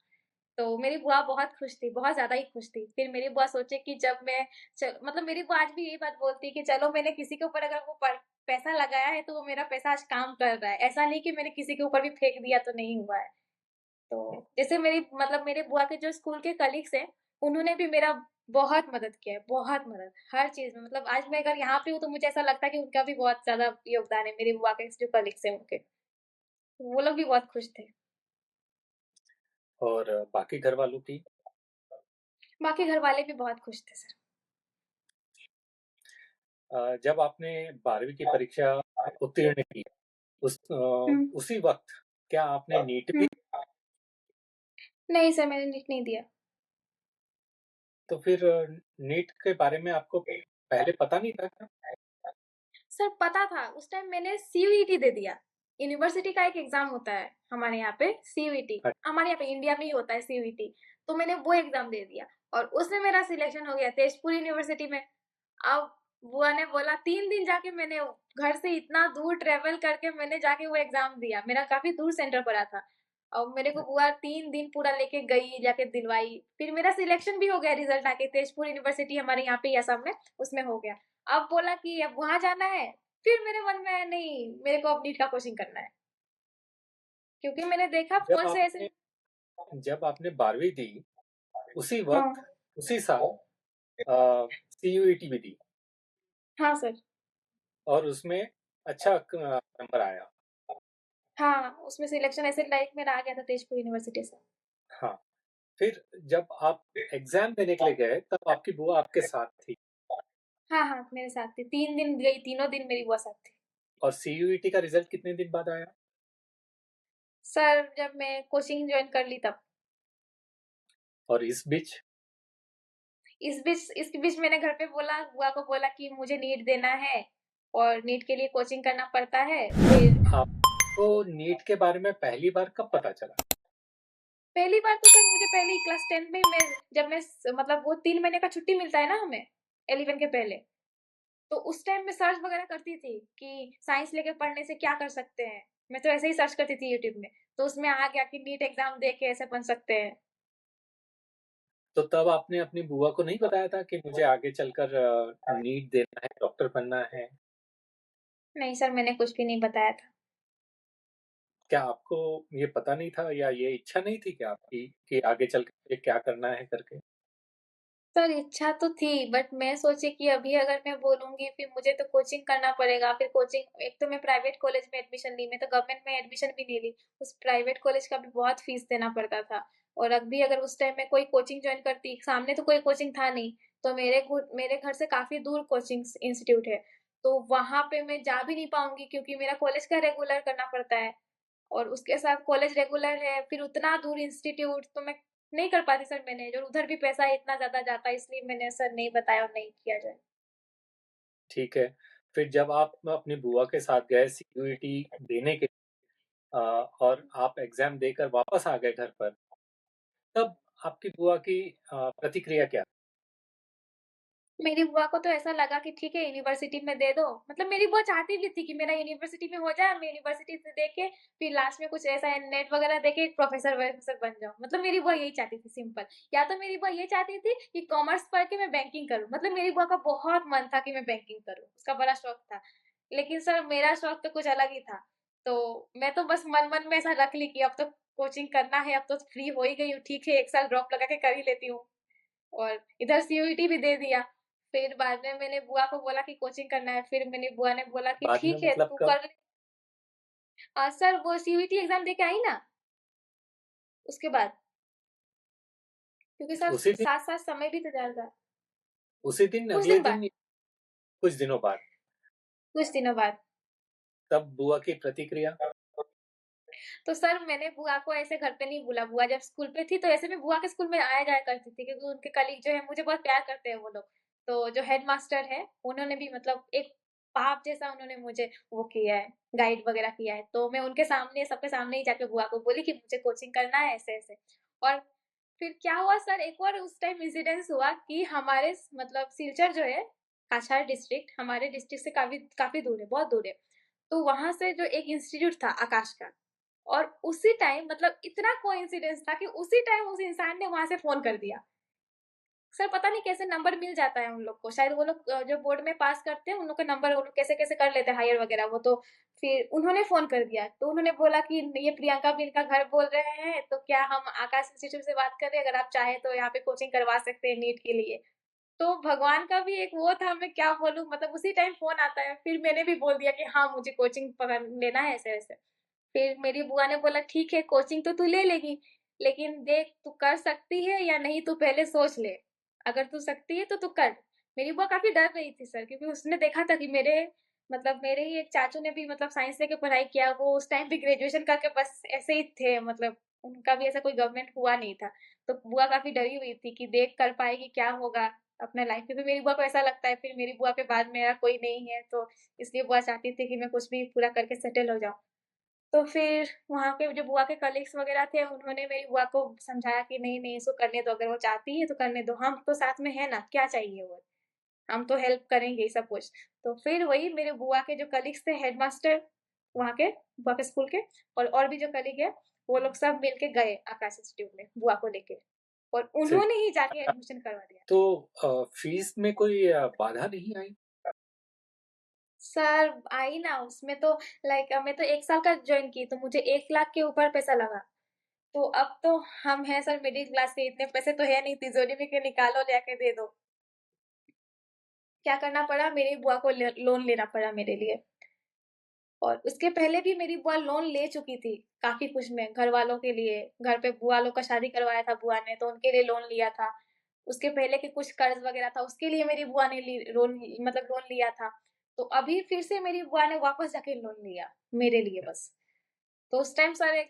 Speaker 2: तो मेरी बुआ बहुत खुश थी, बहुत ज़्यादा ही खुश थी। फिर मेरी बुआ सोचे कि जब मैं मतलब मेरी बुआ आज भी यही बात बोलती है कि चलो मैंने किसी के ऊपर अगर वो पैसा लगाया है तो वो मेरा पैसा आज काम कर रहा है। ऐसा नहीं कि मैंने किसी के ऊपर भी फेंक दिया तो नहीं हुआ है। तो जैसे मेरी मतलब मेरे बुआ के जो स्कूल के कलीग्स हैं, उन्होंने भी मेरा बहुत मदद किया है, बहुत मदद, हर चीज़ में। मतलब आज मैं अगर यहाँ पे हूँ तो मुझे ऐसा लगता है कि उनका भी बहुत ज़्यादा योगदान है, मेरी बुआ के जो कलीग्स हैं उनके। वो लोग भी बहुत खुश थे।
Speaker 1: और बाकी घर वालों की?
Speaker 2: बाकी घरवाले भी बहुत खुश थे सर।
Speaker 1: जब आपने 12वीं की परीक्षा उत्तीर्ण की,
Speaker 2: हुँ,
Speaker 1: उसी वक़्त क्या आपने नीट भी?
Speaker 2: हुँ। नहीं सर मैंने नीट नहीं दिया।
Speaker 1: तो फिर नीट के बारे में आपको पहले पता नहीं था क्या?
Speaker 2: सर पता था, उस टाइम मैंने सीयूईटी दे दिया। यूनिवर्सिटी का एक एग्ज़ाम होता है हमारे यहाँ पे सीयूईटी,
Speaker 1: अ,
Speaker 2: हमारे यहाँ पे इंडिया में ही होता है सीयूईटी। तो मैंने वो एग्ज़ाम दे दिया और उसमें मेरा सिलेक्शन हो गया तेजपुर यूनिवर्सिटी में। अब बुआ ने बोला 3 दिन जाके मैंने घर से इतना दूर ट्रैवल करके मैंने जाके वो एग्ज़ाम दिया। मेरा काफ़ी दूर सेंटर पड़ा था और मेरे को बुआ 3 दिन पूरा लेके गई, जाके दिलवाई। फिर मेरा सिलेक्शन भी हो गया रिज़ल्ट आके तेजपुर यूनिवर्सिटी हमारे यहाँ पे ही असम में, उसमें हो गया। अब बोला कि अब वहाँ जाना है, फिर मेरे मन में आया नहीं, मेरे को अब नीट का कोचिंग करना है। क्योंकि मैंने देखा
Speaker 1: जब
Speaker 2: फ़ोन से ऐसे।
Speaker 1: आपने जब आपने 12वीं दी, उसी
Speaker 2: हाँ,
Speaker 1: वक़्त, उसी साल अ, सीयूईटी भी दी
Speaker 2: हाँ सर।
Speaker 1: और उसमें अच्छा नंबर आया।
Speaker 2: हाँ, उसमें सिलेक्शन ऐसे लाइक मेरा आ गया था तेजपुर यूनिवर्सिटी से।
Speaker 1: हाँ, फिर जब आप एग्ज़ाम देने के लिए गए, तब आपकी बुआ आपके साथ थी
Speaker 2: हाँ, हाँ, मेरे साथ थी। 3 दिन गई, तीनों दिन मेरी बुआ साथ थी।
Speaker 1: और सीयूईटी का रिज़ल्ट कितने दिन बाद आया?
Speaker 2: सर जब मैं कोचिंग जॉइन कर ली तब।
Speaker 1: और इस बीच?
Speaker 2: इस बीच मैंने घर पे बोला, बुआ को बोला कि मुझे नीट देना है और नीट के लिए कोचिंग करना पड़ता है। फिर
Speaker 1: आपको नीट के बारे में पहली बार कब पता चला?
Speaker 2: पहली बार तो सर मुझे पहले ही क्लास 10 में मैं जब मैं मतलब वो 3 महीने का छुट्टी मिलता है ना हमें 11 के पहले, तो उस टाइम मैं सर्च वगैरह करती थी कि साइंस लेके पढ़ने से क्या कर सकते हैं। मैं तो ऐसे ही सर्च करती थी यूट्यूब में, तो उसमें आ गया कि नीट एग्जाम दे के ऐसे बन सकते हैं।
Speaker 1: तो तब आपने अपनी बुआ को नहीं बताया था कि मुझे आगे चलकर नीट देना है, डॉक्टर बनना है?
Speaker 2: नहीं सर, मैंने कुछ भी नहीं बताया था।
Speaker 1: क्या आपको ये पता नहीं था या ये इच्छा नहीं थी क्या आपकी कि आगे चल के मुझे क्या करना है करके?
Speaker 2: सर इच्छा तो थी, बट मैं सोची कि अभी अगर मैं बोलूँगी फिर मुझे तो कोचिंग करना पड़ेगा। फिर कोचिंग, एक तो मैं प्राइवेट कॉलेज में एडमिशन ली, मैं तो गवर्नमेंट में एडमिशन भी नहीं ली। उस प्राइवेट कॉलेज का भी बहुत फीस देना पड़ता था। और अभी अगर उस टाइम मैं कोई कोचिंग जॉइन करती, सामने तो कोई कोचिंग था नहीं, तो मेरे घर से काफ़ी दूर कोचिंग इंस्टीट्यूट है। तो वहाँ पे मैं जा भी नहीं पाऊँगी क्योंकि मेरा कॉलेज का रेगुलर करना पड़ता है। और उसके साथ कॉलेज रेगुलर है, फिर उतना दूर इंस्टीट्यूट तो मैं नहीं कर पाती सर मैनेज, और उधर भी पैसा इतना ज़्यादा जाता है, इसलिए मैंने सर नहीं बताया और नहीं किया जॉइन।
Speaker 1: ठीक है। फिर जब आप अपनी बुआ के साथ गए सीयूईटी देने के और आप एग्ज़ाम देकर वापस आ गए घर पर, तब आपकी बुआ की प्रतिक्रिया क्या?
Speaker 2: मेरी बुआ को तो ऐसा लगा कि ठीक है यूनिवर्सिटी में दे दो, मतलब मेरी बुआ चाहती भी थी कि मेरा यूनिवर्सिटी में हो जाए, मैं यूनिवर्सिटी से देके फिर लास्ट में कुछ ऐसा नेट वगैरह देके एक प्रोफेसर वोफेसर बन जाऊँ। मतलब मेरी बुआ यही चाहती थी सिंपल। या तो मेरी बुआ ये चाहती थी कि कॉमर्स पढ़ के मैं बैंकिंग करूँ, मतलब मेरी बुआ का बहुत मन था कि मैं बैंकिंग करूँ, उसका बड़ा शौक था। लेकिन सर मेरा शौक तो कुछ अलग ही था। तो मैं तो बस मन-मन में ऐसा रख ली कि अब तो कोचिंग करना है, अब तो फ्री हो ही गई हूँ, ठीक है 1 साल ड्रॉप लगा के कर ही लेती हूँ। और इधर सीयूईटी भी दे दिया। फिर बाद में मैंने बुआ को बोला कि कोचिंग करना है, फिर मेरी बुआ ने बोला कि
Speaker 1: बाद में
Speaker 2: ठीक है
Speaker 1: मतलब
Speaker 2: तू
Speaker 1: कब?
Speaker 2: कर ले। सर वो सीयूईटी एग्ज़ाम देके आई ना, उसके बाद, क्योंकि सर
Speaker 1: उसी दिन
Speaker 2: साथ-साथ समय भी तो जाएगा।
Speaker 1: उसी दिन,
Speaker 2: कुछ
Speaker 1: अगले
Speaker 2: दिन बाद,
Speaker 1: दिन, कुछ दिनों बाद?
Speaker 2: कुछ दिनों बाद।
Speaker 1: तब बुआ की प्रतिक्रिया?
Speaker 2: तो सर मैंने बुआ को ऐसे घर पे नहीं बोला, बुआ जब स्कूल पे थी तो ऐसे मैं बुआ के स्कूल में आया जाया करती थी क्योंकि उनके कलीग जो है मुझे बहुत प्यार करते हैं वो लोग। तो जो हेडमास्टर है, उन्होंने भी मतलब एक बाप जैसा उन्होंने मुझे वो किया है, गाइड वगैरह किया है। तो मैं उनके सामने, सबके सामने ही जाके बुआ को बोली कि मुझे कोचिंग करना है ऐसे-ऐसे। और फिर क्या हुआ सर, एक और उस टाइम इंसिडेंस हुआ कि हमारे मतलब सिलचर जो है, काछार डिस्ट्रिक्ट हमारे डिस्ट्रिक्ट से काफ़ी काफ़ी दूर है, बहुत दूर है। तो वहाँ से जो एक इंस्टीट्यूट था आकाश का, और उसी टाइम मतलब इतना कोइंसिडेंस था कि उसी टाइम उस इंसान ने वहाँ से फ़ोन कर दिया। सर पता नहीं कैसे नंबर मिल जाता है उन लोग को, शायद वो लोग जो बोर्ड में पास करते हैं, उन लोग का नंबर वो लोग कैसे-कैसे कर लेते हैं हायर वगैरह वो तो। फिर उन्होंने फ़ोन कर दिया, तो उन्होंने बोला कि ये प्रियंका भी इनका घर बोल रहे हैं, तो क्या हम आकाश इंस्टीट्यूट से बात कर रहे हैं, अगर आप चाहें तो यहाँ पे कोचिंग करवा सकते हैं नीट के लिए। तो भगवान का भी एक वो था, मैं क्या बोलूँ, मतलब उसी टाइम फ़ोन आता है, फिर मैंने भी बोल दिया कि हाँ, मुझे कोचिंग पकड़ लेना है ऐसे-ऐसे। फिर मेरी बुआ ने बोला ठीक है कोचिंग तो तू ले लेगी, लेकिन देख तू कर सकती है या नहीं तू पहले सोच ले। अगर तू सकती है तो तू कर। मेरी बुआ काफ़ी डर रही थी सर, क्योंकि उसने देखा था कि मेरे ही एक चाचू ने भी मतलब साइंस लेके पढ़ाई किया, वो उस टाइम पे ग्रेजुएशन करके बस ऐसे ही थे, मतलब उनका भी ऐसा कोई गवर्नमेंट हुआ नहीं था। तो बुआ काफ़ी डरी हुई थी कि देख कर पाएगी क्या होगा अपने लाइफ में। फिर मेरी बुआ को ऐसा लगता है फिर मेरी बुआ के बाद मेरा कोई नहीं है, तो इसलिए बुआ चाहती थी कि मैं कुछ भी पूरा करके सेटल हो जाऊँ। तो फिर वहाँ के जो बुआ के कलीग्स वगैरह थे, उन्होंने मेरी बुआ को समझाया कि नहीं-नहीं इसको करने दो, अगर वो चाहती है तो करने दो, हम तो साथ में हैं ना, क्या चाहिए और? हम तो हेल्प करेंगे ही सब कुछ। तो फिर वही मेरे बुआ के जो कलीग्स थे, हेडमास्टर वहाँ के, बुआ के स्कूल के, और भी जो कलीग है, वो लोग सब मिल के गए आकाश इंस्टीट्यूट में बुआ को लेके, और
Speaker 1: चलिए,
Speaker 2: उन्होंने ही जाके एडमिशन करवा दिया।
Speaker 1: तो फीस में कोई बाधा नहीं आई?
Speaker 2: सर आई ना उसमें तो, लाइक मैं तो 1 साल का जॉइन की, तो मुझे 1 लाख के ऊपर पैसा लगा। तो अब तो हम हैं सर मिडिल क्लास के, इतने पैसे तो है नहीं तिजोरी में कि निकालो जाके दे दो। क्या करना पड़ा, मेरी बुआ को लोन लेना पड़ा मेरे लिए। और उसके पहले भी मेरी बुआ लोन ले चुकी थी, काफ़ी कुछ में, घरवालों के लिए। घर पे बुआ लोग का शादी करवाया था बुआ ने, तो उनके लिए लोन लिया था। उसके पहले के कुछ कर्ज़ वग़ैरह था, उसके लिए मेरी बुआ ने ली लोन, मतलब लोन लिया था। तो अभी फिर से मेरी बुआ ने वापस जाके लोन लिया, मेरे लिए बस। तो उस टाइम सर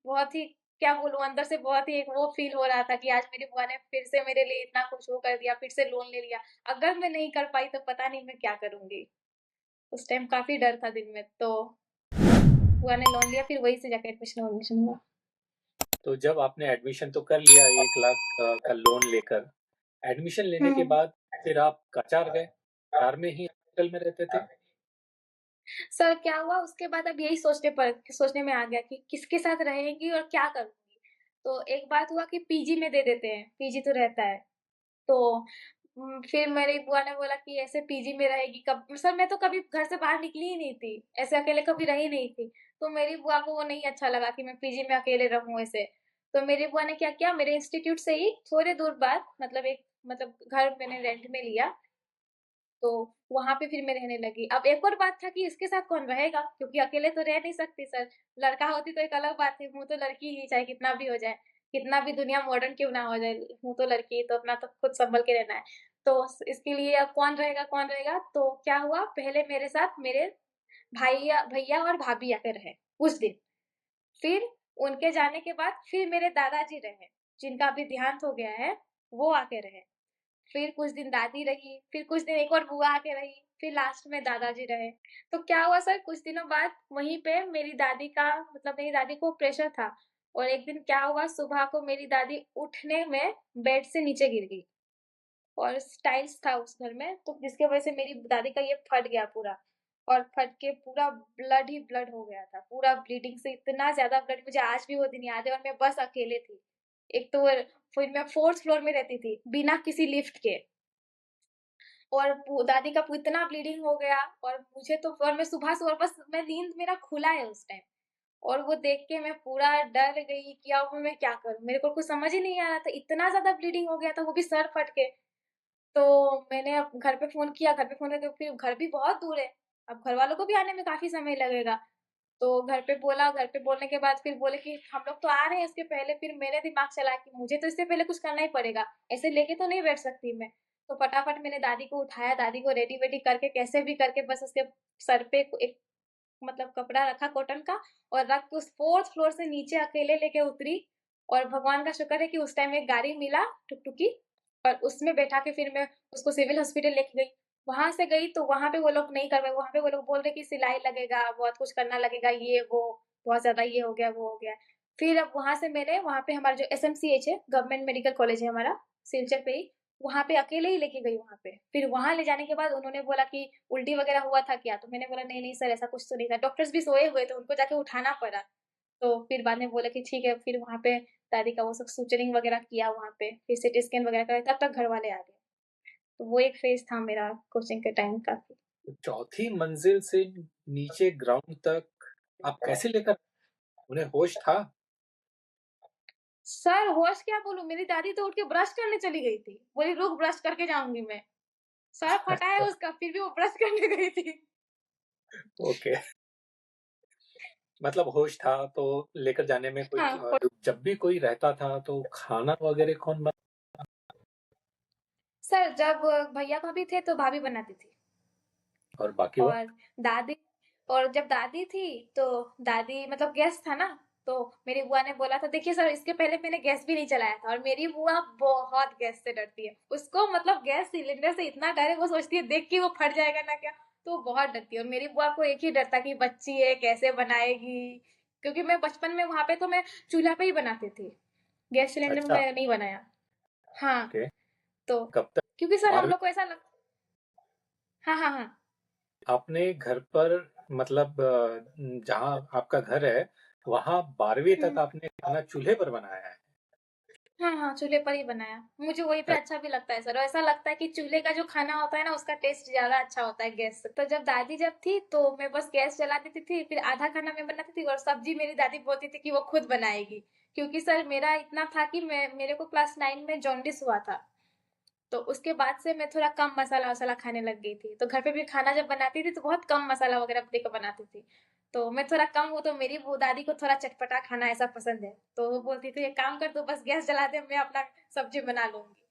Speaker 2: बहुत ही क्या बोलूँ अंदर से बहुत ही एक वो फ़ील हो रहा था कि आज मेरी बुआ ने फिर से मेरे लिए इतना कुछ वो कर दिया, फिर से लोन ले लिया। अगर मैं नहीं कर पाई तो पता नहीं मैं क्या करूँगी? उस टाइम काफ़ी डर था दिल में, तो बुआ ने लोन लिया फिर वहीं से जाके एडमिशन हुआ।
Speaker 1: तो जब आपने एडमिशन तो कर लिया 1 लाख का लोन लेकर, एडमिशन लेने के
Speaker 2: हुँ।
Speaker 1: बाद फिर आप कचार गए? कार में ही हॉस्टल में रहते थे?
Speaker 2: सर क्या हुआ उसके बाद अब यही सोचने में आ गया कि किसके साथ रहेंगी और क्या करूँगी? तो एक बात हुआ कि पीजी में दे देते हैं, पीजी तो रहता है। तो फिर मेरी बुआ ने बोला कि ऐसे पीजी में रहेगी कब सर मैं तो कभी घर से बाहर निकली ही नहीं थी, ऐसे अकेले कभी रही नहीं थी। तो मेरी बुआ को वो नहीं अच्छा लगा कि मैं पीजी में अकेले रहूँ ऐसे। तो मेरी बुआ ने क्या किया मेरे इंस्टीट्यूट से ही थोड़े दूर बाद मतलब घर मैंने रेंट में लिया तो वहाँ पे फिर मैं रहने लगी। अब एक और बात था कि इसके साथ कौन रहेगा? क्योंकि अकेले तो रह नहीं सकती सर। लड़का होती तो एक अलग बात थी, हूँ तो लड़की ही चाहे कितना भी हो जाए, कितना भी दुनिया मॉडर्न क्यों ना हो जाए, हूँ तो लड़की तो अपना तो खुद सँभल के रहना है। तो इसके लिए अब कौन रहेगा? तो क्या हुआ पहले मेरे साथ मेरे भैया और भाभी आके रहे, कुछ दिन। फिर उनके जाने के बाद फिर मेरे दादाजी रहे, जिनका अभी देहांत हो गया है, वो आके रहे। फिर कुछ दिन दादी रही, फिर कुछ दिन एक और बुआ आके रही, फिर लास्ट में दादाजी रहे। तो क्या हुआ सर कुछ दिनों बाद वहीं पे मेरी दादी को प्रेशर था और एक दिन क्या हुआ सुबह को मेरी दादी उठने में बेड से नीचे गिर गई और टाइल्स था उस घर में तो जिसकी वजह से मेरी दादी का ये फट गया पूरा और फट के पूरा ब्लड ही ब्लड हो गया था। पूरा ब्लीडिंग से इतना ज़्यादा ब्लड मुझे आज भी वो दिन याद है और मैं बस अकेले थी। एक तो फिर मैं 4th फ्लोर में रहती थी, बिना किसी लिफ्ट के। और वो दादी का इतना ब्लीडिंग हो गया और मुझे तो और मैं सुबह-सुबह बस मैं नींद मेरा खुला है उस टाइम और वो देख के मैं पूरा डर गई कि अब मैं क्या करूँ? मेरे को कुछ समझ ही नहीं आ रहा था, इतना ज़्यादा ब्लीडिंग हो गया था, वो भी सर फट के। तो मैंने अब घर पे फ़ोन किया, घर पे फ़ोन करके फिर घर भी बहुत दूर है, अब घरवालों को भी आने में काफ़ी समय लगेगा। तो घर पे बोला, घर पे बोलने के बाद फिर बोले कि हम लोग तो आ रहे हैं इसके पहले, फिर मेरे दिमाग चला कि मुझे तो इससे पहले कुछ करना ही पड़ेगा, ऐसे लेके तो नहीं बैठ सकती मैं। तो फटाफट मैंने दादी को उठाया, दादी को रेडी-वेडी करके कैसे भी करके बस उसके सर पे एक मतलब कपड़ा रखा कॉटन का और रख के उस 4th फ्लोर से नीचे अकेले लेके उतरी और भगवान का शुक्र है कि उस टाइम एक गाड़ी मिला टुकटुकी और उसमें बैठा के फिर मैं उसको सिविल हॉस्पिटल लेके गई। वहाँ से गई तो वहाँ पे वो लोग नहीं कर पाए, वहाँ पे वो लोग बोल रहे कि सिलाई लगेगा, बहुत कुछ करना लगेगा, ये वो, बहुत ज़्यादा ये हो गया, वो हो गया। फिर अब वहाँ से मैंने वहाँ पे हमारा जो एसएमसीएच है, गवर्नमेंट मेडिकल कॉलेज है हमारा, सिलचर पे ही, वहाँ पे अकेले ही लेके गई वहाँ पे। फिर वहाँ ले जाने के बाद उन्होंने बोला कि उल्टी वगैरह हुआ था क्या? तो मैंने बोला नहीं, नहीं सर ऐसा कुछ तो नहीं था। डॉक्टर्स भी सोए हुए थे, उनको जाके उठाना पड़ा। तो फिर बाद में बोला कि ठीक है, फिर वहाँ पे दादी का वो सब सुचरिंग वगैरह किया वहाँ पे, फिर सीटी स्कैन वगैरह कराया, तब तक घरवाले आ गए। तो वो एक फेज़ था मेरा कोचिंग के टाइम का।
Speaker 1: चौथी मंजिल से नीचे ग्राउंड तक आप कैसे लेकर उन्हें होश था?
Speaker 2: सर होश क्या बोलूँ, मेरी दादी तो उठ के ब्रश करने चली गई थी। बोली रुक ब्रश करके जाऊँगी मैं। सर फटा है
Speaker 1: अच्छा,
Speaker 2: उसका, फिर भी वो ब्रश करने गई थी।
Speaker 1: ओके। मतलब होश था तो लेकर जाने में कोई
Speaker 2: हाँ,
Speaker 1: जब भी कोई रहता था तो खाना वगैरह कौन बना?
Speaker 2: सर जब भैया-भाभी थे तो भाभी बनाती थी।
Speaker 1: और बाकी
Speaker 2: और
Speaker 1: वक़्त?
Speaker 2: दादी और जब दादी थी तो दादी मतलब गैस था ना तो मेरी बुआ ने बोला था देखिए सर इसके पहले मैंने गैस भी नहीं चलाया था और मेरी बुआ बहुत गैस से डरती है उसको मतलब गैस सिलेंडर से इतना डर है वो सोचती है देख के वो फट जाएगा ना क्या तो वो बहुत डरती है और मेरी बुआ को एक ही डर था कि बच्ची है कैसे बनाएगी क्योंकि मैं बचपन में वहां पे तो मैं चूल्हा पे ही बनाती थी गैस सिलेंडर में
Speaker 1: अच्छा,
Speaker 2: मैं नहीं बनाया हाँ
Speaker 1: ओके।
Speaker 2: तो
Speaker 1: कब तक
Speaker 2: क्योंकि सर हम
Speaker 1: 12वीं
Speaker 2: लोग को ऐसा लग हाँ हाँ हाँ
Speaker 1: आपने घर पर मतलब जहाँ आपका घर है, वहाँ 12वीं तक
Speaker 2: हम्म
Speaker 1: आपने खाना चूल्हे पर बनाया है?
Speaker 2: हाँ, हाँ, चूल्हे पर ही बनाया। मुझे वहीं पे अच्छा भी लगता है सर और ऐसा लगता है कि चूल्हे का जो खाना होता है ना उसका टेस्ट ज़्यादा अच्छा होता है गैस से। तो जब दादी जब थी तो मैं बस गैस जला देती थी, फिर आधा खाना मैं बनाती थी और सब्ज़ी मेरी दादी बोलती थी कि वो खुद बनाएगी। क्योंकि सर मेरा इतना था कि मेरे को क्लास 9 में जॉन्डिस हुआ था। तो उसके बाद से मैं थोड़ा कम मसाला-वसाला खाने लग गई थी। तो घर पे भी खाना जब बनाती थी तो बहुत कम मसाला वगैरह देकर बनाती थी। तो मैं थोड़ा कम हूँ तो मेरी वो दादी को थोड़ा चटपटा खाना ऐसा पसंद है। तो वो बोलती थी एक काम कर तू बस गैस जला दे मैं अपना सब्ज़ी बना लूँगी।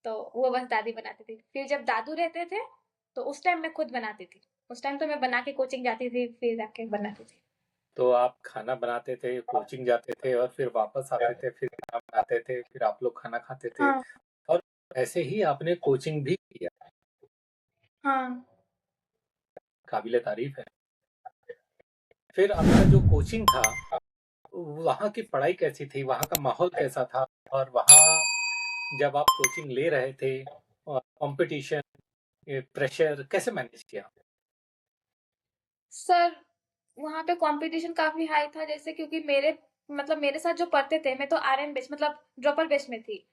Speaker 2: तो वो बस दादी बनाती थी। फिर जब दादू रहते थे तो उस टाइम मैं खुद बनाती थी। उस टाइम तो मैं बना के कोचिंग जाती थी फिर आके बनाती थी।
Speaker 1: तो आप खाना बनाते थे, कोचिंग जाते थे और फिर वापस आते थे, फिर खाना बनाते थे, फिर आप लोग खाना खाते थे
Speaker 2: हाँ,
Speaker 1: और ऐसे ही आपने कोचिंग भी किया।
Speaker 2: हाँ।
Speaker 1: काबिले तारीफ है। फिर आपका जो कोचिंग था, वहाँ की पढ़ाई कैसी थी? वहाँ का माहौल कैसा था? और वहाँ जब आप कोचिंग ले रहे थे और कंपटीशन, प्रेशर कैसे मैनेज किया?
Speaker 2: सर, वहाँ पे कॉम्पिटिशन काफ़ी हाई था जैसे क्योंकि मेरे साथ जो पढ़ते थे, मैं तो आरएन बैच मतलब ड्रॉपर बैच में थी।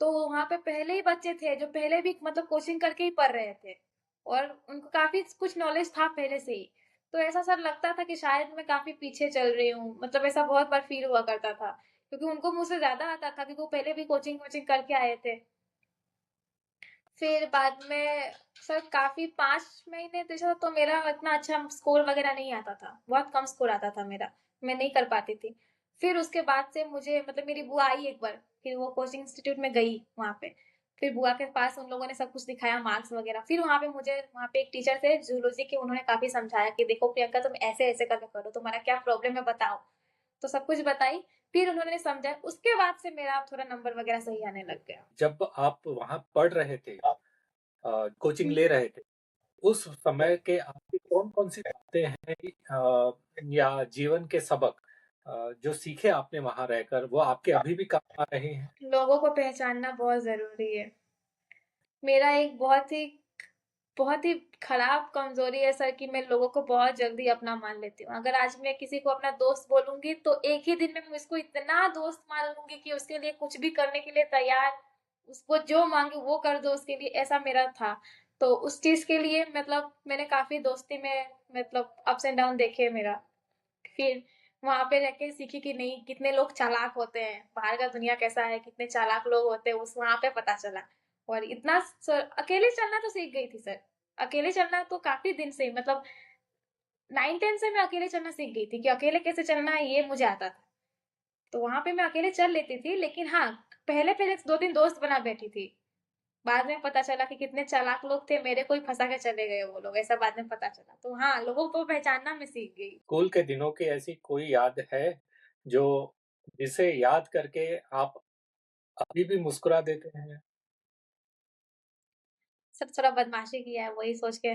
Speaker 2: तो वहाँ पे पहले ही बच्चे थे जो पहले भी मतलब कोचिंग करके ही पढ़ रहे थे और उनको काफ़ी कुछ नॉलेज था पहले से ही। तो ऐसा सर लगता था कि शायद मैं काफ़ी पीछे चल रही हूँ, मतलब ऐसा बहुत बार फ़ील हुआ करता था। क्योंकि उनको मुझसे ज़्यादा आता था क्योंकि वो पहले भी कोचिंग-वोचिंग करके आए थे। फिर बाद में सर काफ़ी 5 महीने जैसा तो मेरा इतना अच्छा स्कोर वगैरह नहीं आता था। बहुत कम स्कोर आता था मेरा, मैं नहीं कर पाती थी। फिर उसके बाद से मुझे मतलब मेरी बुआ आई एक बार, फिर वो कोचिंग इंस्टीट्यूट में गई वहाँ पे। फिर बुआ के पास उन लोगों ने सब कुछ दिखाया मार्क्स वगैरह। फिर वहाँ पे एक टीचर थे ज़ूलॉजी के, उन्होंने काफ़ी समझाया कि देखो प्रियंका तुम ऐसे-ऐसे करके करो, तुम्हारा क्या प्रॉब्लम है बताओ। तो सब कुछ बताई, फिर उन्होंने समझा, उसके बाद से मेरा थोड़ा नंबर वगैरह सही आने लग गया।
Speaker 1: जब आप वहाँ पढ़ रहे थे, कोचिंग
Speaker 2: हुँ।
Speaker 1: ले रहे थे, उस समय के आपकी कौन-कौन सी बातें हैं या जीवन के सबक जो सीखे आपने वहाँ रहकर, वो आपके अभी भी काम आ रहे हैं?
Speaker 2: लोगों को पहचानना बहुत ज़रूरी है। मेरा एक बहुत ही खराब कमज़ोरी है सर कि मैं लोगों को बहुत जल्दी अपना मान लेती हूँ। अगर आज मैं किसी को अपना दोस्त बोलूँगी तो एक ही दिन में मैं उसको इतना दोस्त मान लूँगी कि उसके लिए कुछ भी करने के लिए तैयार, उसको जो माँगे वो कर दो उसके लिए, ऐसा मेरा था। तो उस चीज़ के लिए मतलब मैंने काफ़ी दोस्ती में मतलब अप्स एंड डाउन देखे मेरा। फिर वहाँ पे रह के सीखी कि नहीं कितने लोग चालाक होते हैं, बाहर का दुनिया कैसा है, कितने चालाक लोग होते हैं, उस वहाँ पे पता चला। और इतना सर अकेले चलना तो सीख गई थी सर। अकेले चलना तो काफ़ी दिन से मतलब 9-10 से मैं अकेले चलना सीख गई थी कि अकेले कैसे चलना है ये मुझे आता था। तो वहाँ पे मैं अकेले चल लेती थी लेकिन हाँ, पहले-पहले 2-3 दोस्त बना बैठी थी। बाद में पता चला कि कितने चालाक लोग थे, मेरे को ही फँसा के चले गए वो लोग, ऐसा बाद में पता चला। तो हाँ, लोगों को पहचानना मैं सीख गई।
Speaker 1: स्कूल के दिनों की ऐसी कोई याद है, जो जिसे याद करके आप अभी भी मुस्कुरा देते हैं?
Speaker 2: सर थोड़ा बदमाशी किया है वही सोच के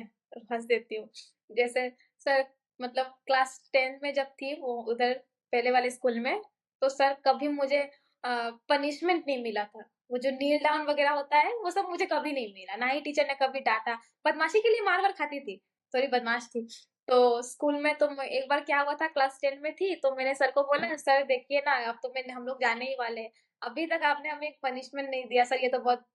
Speaker 2: हँस देती हूँ। जैसे सर मतलब क्लास 10th में जब थी वो उधर पहले वाले स्कूल में, तो सर कभी मुझे पनिशमेंट नहीं मिला था। वो जो नील डाउन वगैरह होता है, वो सब मुझे कभी नहीं मिला। ना ही टीचर ने कभी डाँटा। बदमाशी के लिए मार-वार खाती थी, थोड़ी बदमाश थी। तो स्कूल में तो मैं एक बार क्या हुआ था क्लास 10 में थी, तो मैंने सर को बोला सर देखिए ना अब तो मैंने हम लोग जाने ही वाले हैं। अभी तक आपने हमें एक पनिशमेंट नहीं दिया सर ये तो बहुत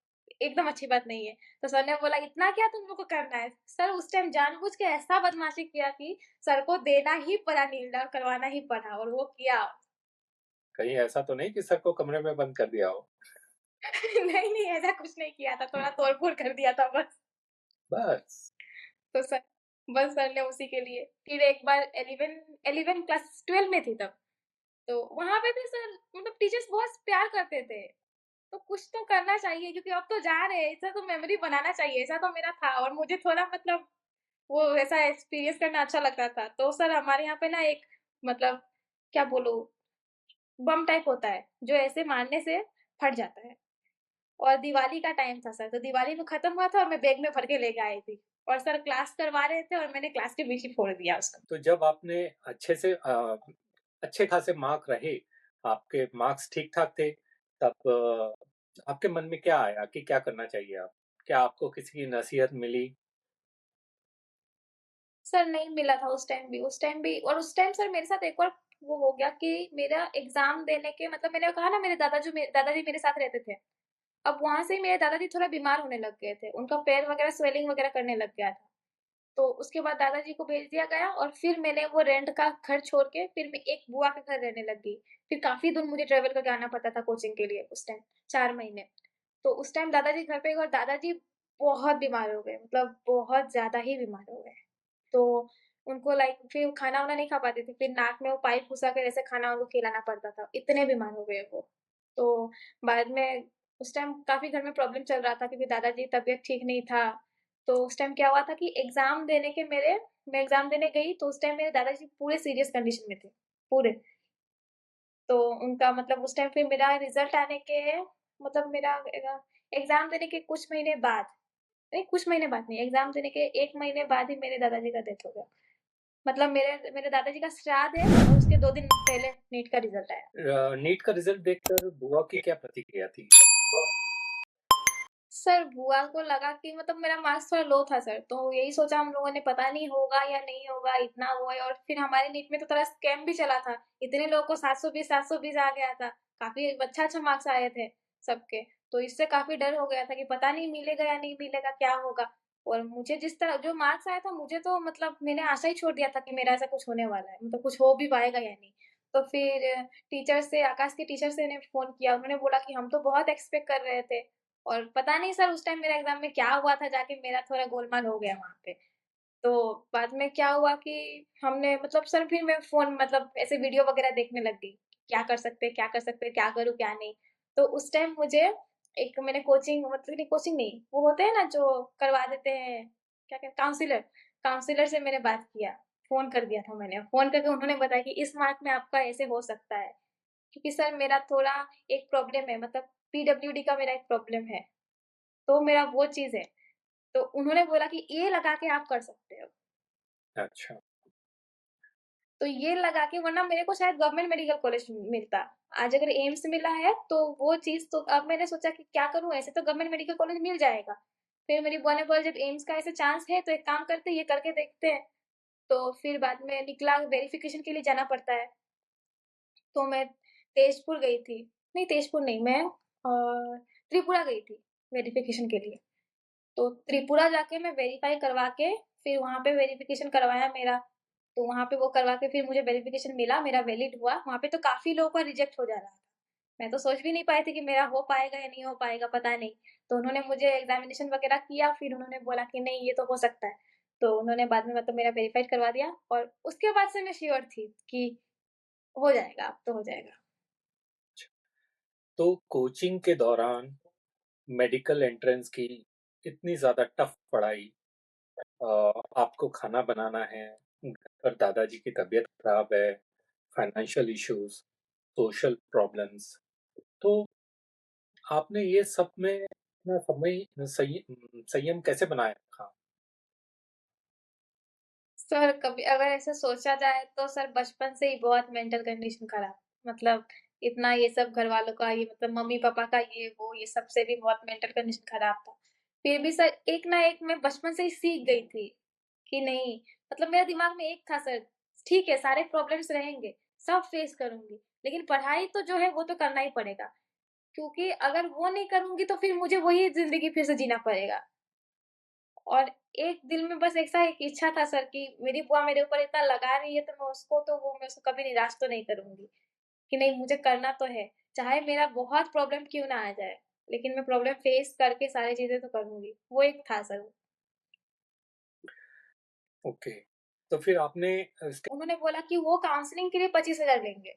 Speaker 2: एकदम अच्छी बात नहीं है। तो सर ने बोला इतना क्या तुम लोग को करना है? सर उस टाइम जानबूझ के ऐसा बदमाशी किया कि सर को देना ही पड़ा नील डाउन करवाना ही पड़ा और वो किया।
Speaker 1: कहीं ऐसा तो नहीं कि सर को कमरे में बंद कर दिया हो?
Speaker 2: नहीं, ऐसा कुछ नहीं किया था, थोड़ा तोड़-फोड़ कर दिया था बस।
Speaker 1: बस।
Speaker 2: तो सर बस सर ने उसी के लिए फिर एक बार 11 क्लास 12 में थी तब, तो वहाँ पे भी सर मतलब टीचर्स बहुत प्यार करते थे। तो कुछ तो करना चाहिए क्योंकि अब तो जा रहे हैं, ऐसा तो मेमोरी बनाना चाहिए, ऐसा तो मेरा था और मुझे थोड़ा मतलब वो ऐसा एक्सपीरियंस करना अच्छा लगता था। तो सर हमारे यहाँ पे ना एक मतलब क्या बोलूँ बम टाइप होता है, जो ऐसे मारने से फट जाता है और दिवाली का टाइम था सर, तो दिवाली में खत्म हुआ था और मैं बैग में भर के लेके आई थी और सर क्लास करवा रहे थे और मैंने क्लास के बीच ही फोड़ दिया उसको।
Speaker 1: तो जब आपने अच्छे खासे मार्क रहे, आपके मार्क्स ठीक-ठाक थे, तब आपके मन में क्या आया कि क्या करना चाहिए अब? क्या आपको किसी की नसीहत मिली?
Speaker 2: सर नहीं मिला था उस टाइम भी और उस टाइम सर मेरे साथ एक और वो हो गया कि मेरा एग्ज़ाम देने के मतलब मैंने कहा ना मेरे दादाजी मेरे साथ रहते थे। अब वहाँ से मेरे दादाजी थोड़ा बीमार होने लग गए थे। उनका पैर वग़ैरह स्वेलिंग वग़ैरह करने लग गया था। तो उसके बाद दादाजी को भेज दिया गया और फिर मैंने वो रेंट का घर छोड़ के फिर मैं एक बुआ के घर रहने लग गई। फिर काफ़ी दूर मुझे ट्रैवल करके आना पड़ता था कोचिंग के लिए उस टाइम, 4 महीने। तो उस टाइम दादाजी घर पे और दादाजी बहुत बीमार हो गए, मतलब बहुत ज़्यादा ही बीमार हो गए। तो उनको लाइक फिर खाना-वाना नहीं खा पाते थे, फिर नाक में वो पाइप घुसा कर ऐसे खाना उनको खिलाना पड़ता था, इतने बीमार हो गए वो। तो बाद में उस टाइम काफ़ी घर में प्रॉब्लम चल रहा था क्योंकि दादाजी की तबीयत ठीक नहीं था। तो उस टाइम क्या हुआ था कि एग्ज़ाम देने के मेरे मैं एग्ज़ाम देने गई तो उस टाइम मेरे दादाजी पूरे सीरियस कंडीशन में थे, पूरे। तो उनका मतलब उस टाइम फिर मेरा रिज़ल्ट आने के मतलब मेरा एग्ज़ाम देने के कुछ महीने बाद नहीं, कुछ महीने बाद नहीं, एग्ज़ाम देने के 1 महीने बाद ही मेरे दादाजी का डेथ हो गया। मतलब मेरे मेरे दादाजी का श्राद्ध है और उसके 2 दिन पहले नीट का रिज़ल्ट आया।
Speaker 1: नीट का रिजल्ट देखकर बुआ की क्या प्रतिक्रिया थी?
Speaker 2: सर, बुआ को लगा कि मतलब मेरा मार्क्स थोड़ा लो था सर, तो यही सोचा हम लोगों ने पता नहीं होगा या नहीं होगा, इतना वो है और फिर हमारे नीट में तो थोड़ा स्कैम भी चला था। इतने लोगों को 720 आ गया था। काफ़ी अच्छा-अच्छा मार्क्स आए थे सबके। तो इससे काफ़ी डर हो गया था कि पता नहीं मिलेगा या नहीं मिलेगा, क्या होगा? और मुझे जिस तरह जो मार्क्स आया था मुझे तो मतलब मैंने आशा ही छोड़ दिया था कि मेरा ऐसा कुछ होने वाला है, मतलब कुछ हो भी पाएगा या नहीं। तो फिर टीचर से आकाश के टीचर से ने फ़ोन किया, उन्होंने बोला कि हम तो बहुत एक्सपेक्ट कर रहे थे और पता नहीं सर उस टाइम मेरा एग्ज़ाम में क्या हुआ था जाके मेरा थोड़ा गोलमाल हो गया वहाँ पे। तो बाद में क्या हुआ कि हमने मतलब सर फिर मैं फ़ोन मतलब ऐसे वीडियो वग़ैरह देखने लग गई। क्या कर सकते हैं, क्या कर सकते हैं, क्या करूँ, क्या नहीं। तो उस टाइम मुझे एक मैंने कोचिंग मतलब नहीं कोचिंग नहीं, वो होते हैं ना जो करवा देते हैं, क्या कहते काउंसलर, काउंसलर से मैंने बात किया, फ़ोन कर दिया था मैंने। फ़ोन करके उन्होंने बताया कि इस मार्क में आपका ऐसे हो सकता है। क्योंकि सर मेरा थोड़ा एक प्रॉब्लम है मतलब पीडब्ल्यूडी का मेरा एक प्रॉब्लम है। तो मेरा वो चीज़ है। तो उन्होंने बोला कि ये लगा के आप कर सकते हो।
Speaker 1: अच्छा।
Speaker 2: तो ये लगा के वरना मेरे को शायद गवर्नमेंट मेडिकल कॉलेज मिलता। आज अगर एम्स मिला है तो वो चीज़ तो अब मैंने सोचा कि क्या करूँ ऐसे तो गवर्नमेंट मेडिकल कॉलेज मिल जाएगा। फिर मेरी बुआ ने बोला जब एम्स का ऐसे चांस है तो एक काम करते हैं ये करके देखते हैं। तो फिर बाद में निकला वेरिफ़िकेशन के लिए जाना पड़ता है। तो मैं तेजपुर गई थी। नहीं तेजपुर नहीं मैं त्रिपुरा गई थी वेरिफ़िकेशन के लिए। तो त्रिपुरा जाके मैं वेरीफ़ाई करवा के फिर वहाँ पे वेरिफ़िकेशन करवाया मेरा। तो वहाँ पे वो करवा के फिर मुझे वेरिफ़िकेशन मिला, मेरा वैलिड हुआ। वहाँ पे तो काफ़ी लोगों का रिजेक्ट हो जा रहा था। मैं तो सोच भी नहीं पाई थी कि मेरा हो पाएगा या नहीं हो पाएगा, पता नहीं। तो उन्होंने मुझे एग्ज़ामिनेशन वग़ैरह किया, फिर उन्होंने बोला कि नहीं ये तो हो सकता है। तो उन्होंने बाद में मतलब मेरा वेरीफ़ाइड करवा दिया और उसके बाद से मैं श्योर थी कि हो जाएगा, अब तो हो जाएगा।
Speaker 1: तो कोचिंग के दौरान मेडिकल एंट्रेंस की इतनी ज़्यादा टफ पढ़ाई, अ, आपको खाना बनाना है, घर पर दादाजी की तबीयत खराब है, फाइनेंशियल इश्यूज़, सोशल प्रॉब्लम्स, तो आपने ये सब में अपना संयम कैसे बनाए रखा?
Speaker 2: सर कभी अगर ऐसे सोचा जाए तो सर बचपन से ही बहुत मेंटल कंडीशन खराब मतलब इतना ये सब घर वालों का ये मतलब मम्मी-पापा का ये वो ये सब से भी बहुत मेंटल कंडीशन खराब था। फिर भी सर एक ना एक मैं बचपन से ही सीख गई थी कि नहीं मतलब मेरे दिमाग में एक था सर, ठीक है सारे प्रॉब्लम्स रहेंगे, सब फेस करूँगी, लेकिन पढ़ाई तो जो है वो तो करना ही पड़ेगा। क्योंकि अगर वो नहीं करूँगी तो फिर मुझे वही ज़िंदगी फिर से जीना पड़ेगा। और एक दिल में बस ऐसा एक इच्छा था सर कि मेरी बुआ मेरे ऊपर इतना लगा रही है तो मैं उसको कभी निराश तो नहीं करूँगी, कि नहीं मुझे करना तो है। चाहे मेरा बहुत प्रॉब्लम क्यों ना आ जाए, लेकिन मैं प्रॉब्लम फेस करके सारी चीज़ें तो करूँगी। वो एक था सर।
Speaker 1: ओके, तो फिर आपने इसके
Speaker 2: उन्होंने बोला कि वो काउंसलिंग के लिए 25,000 लेंगे।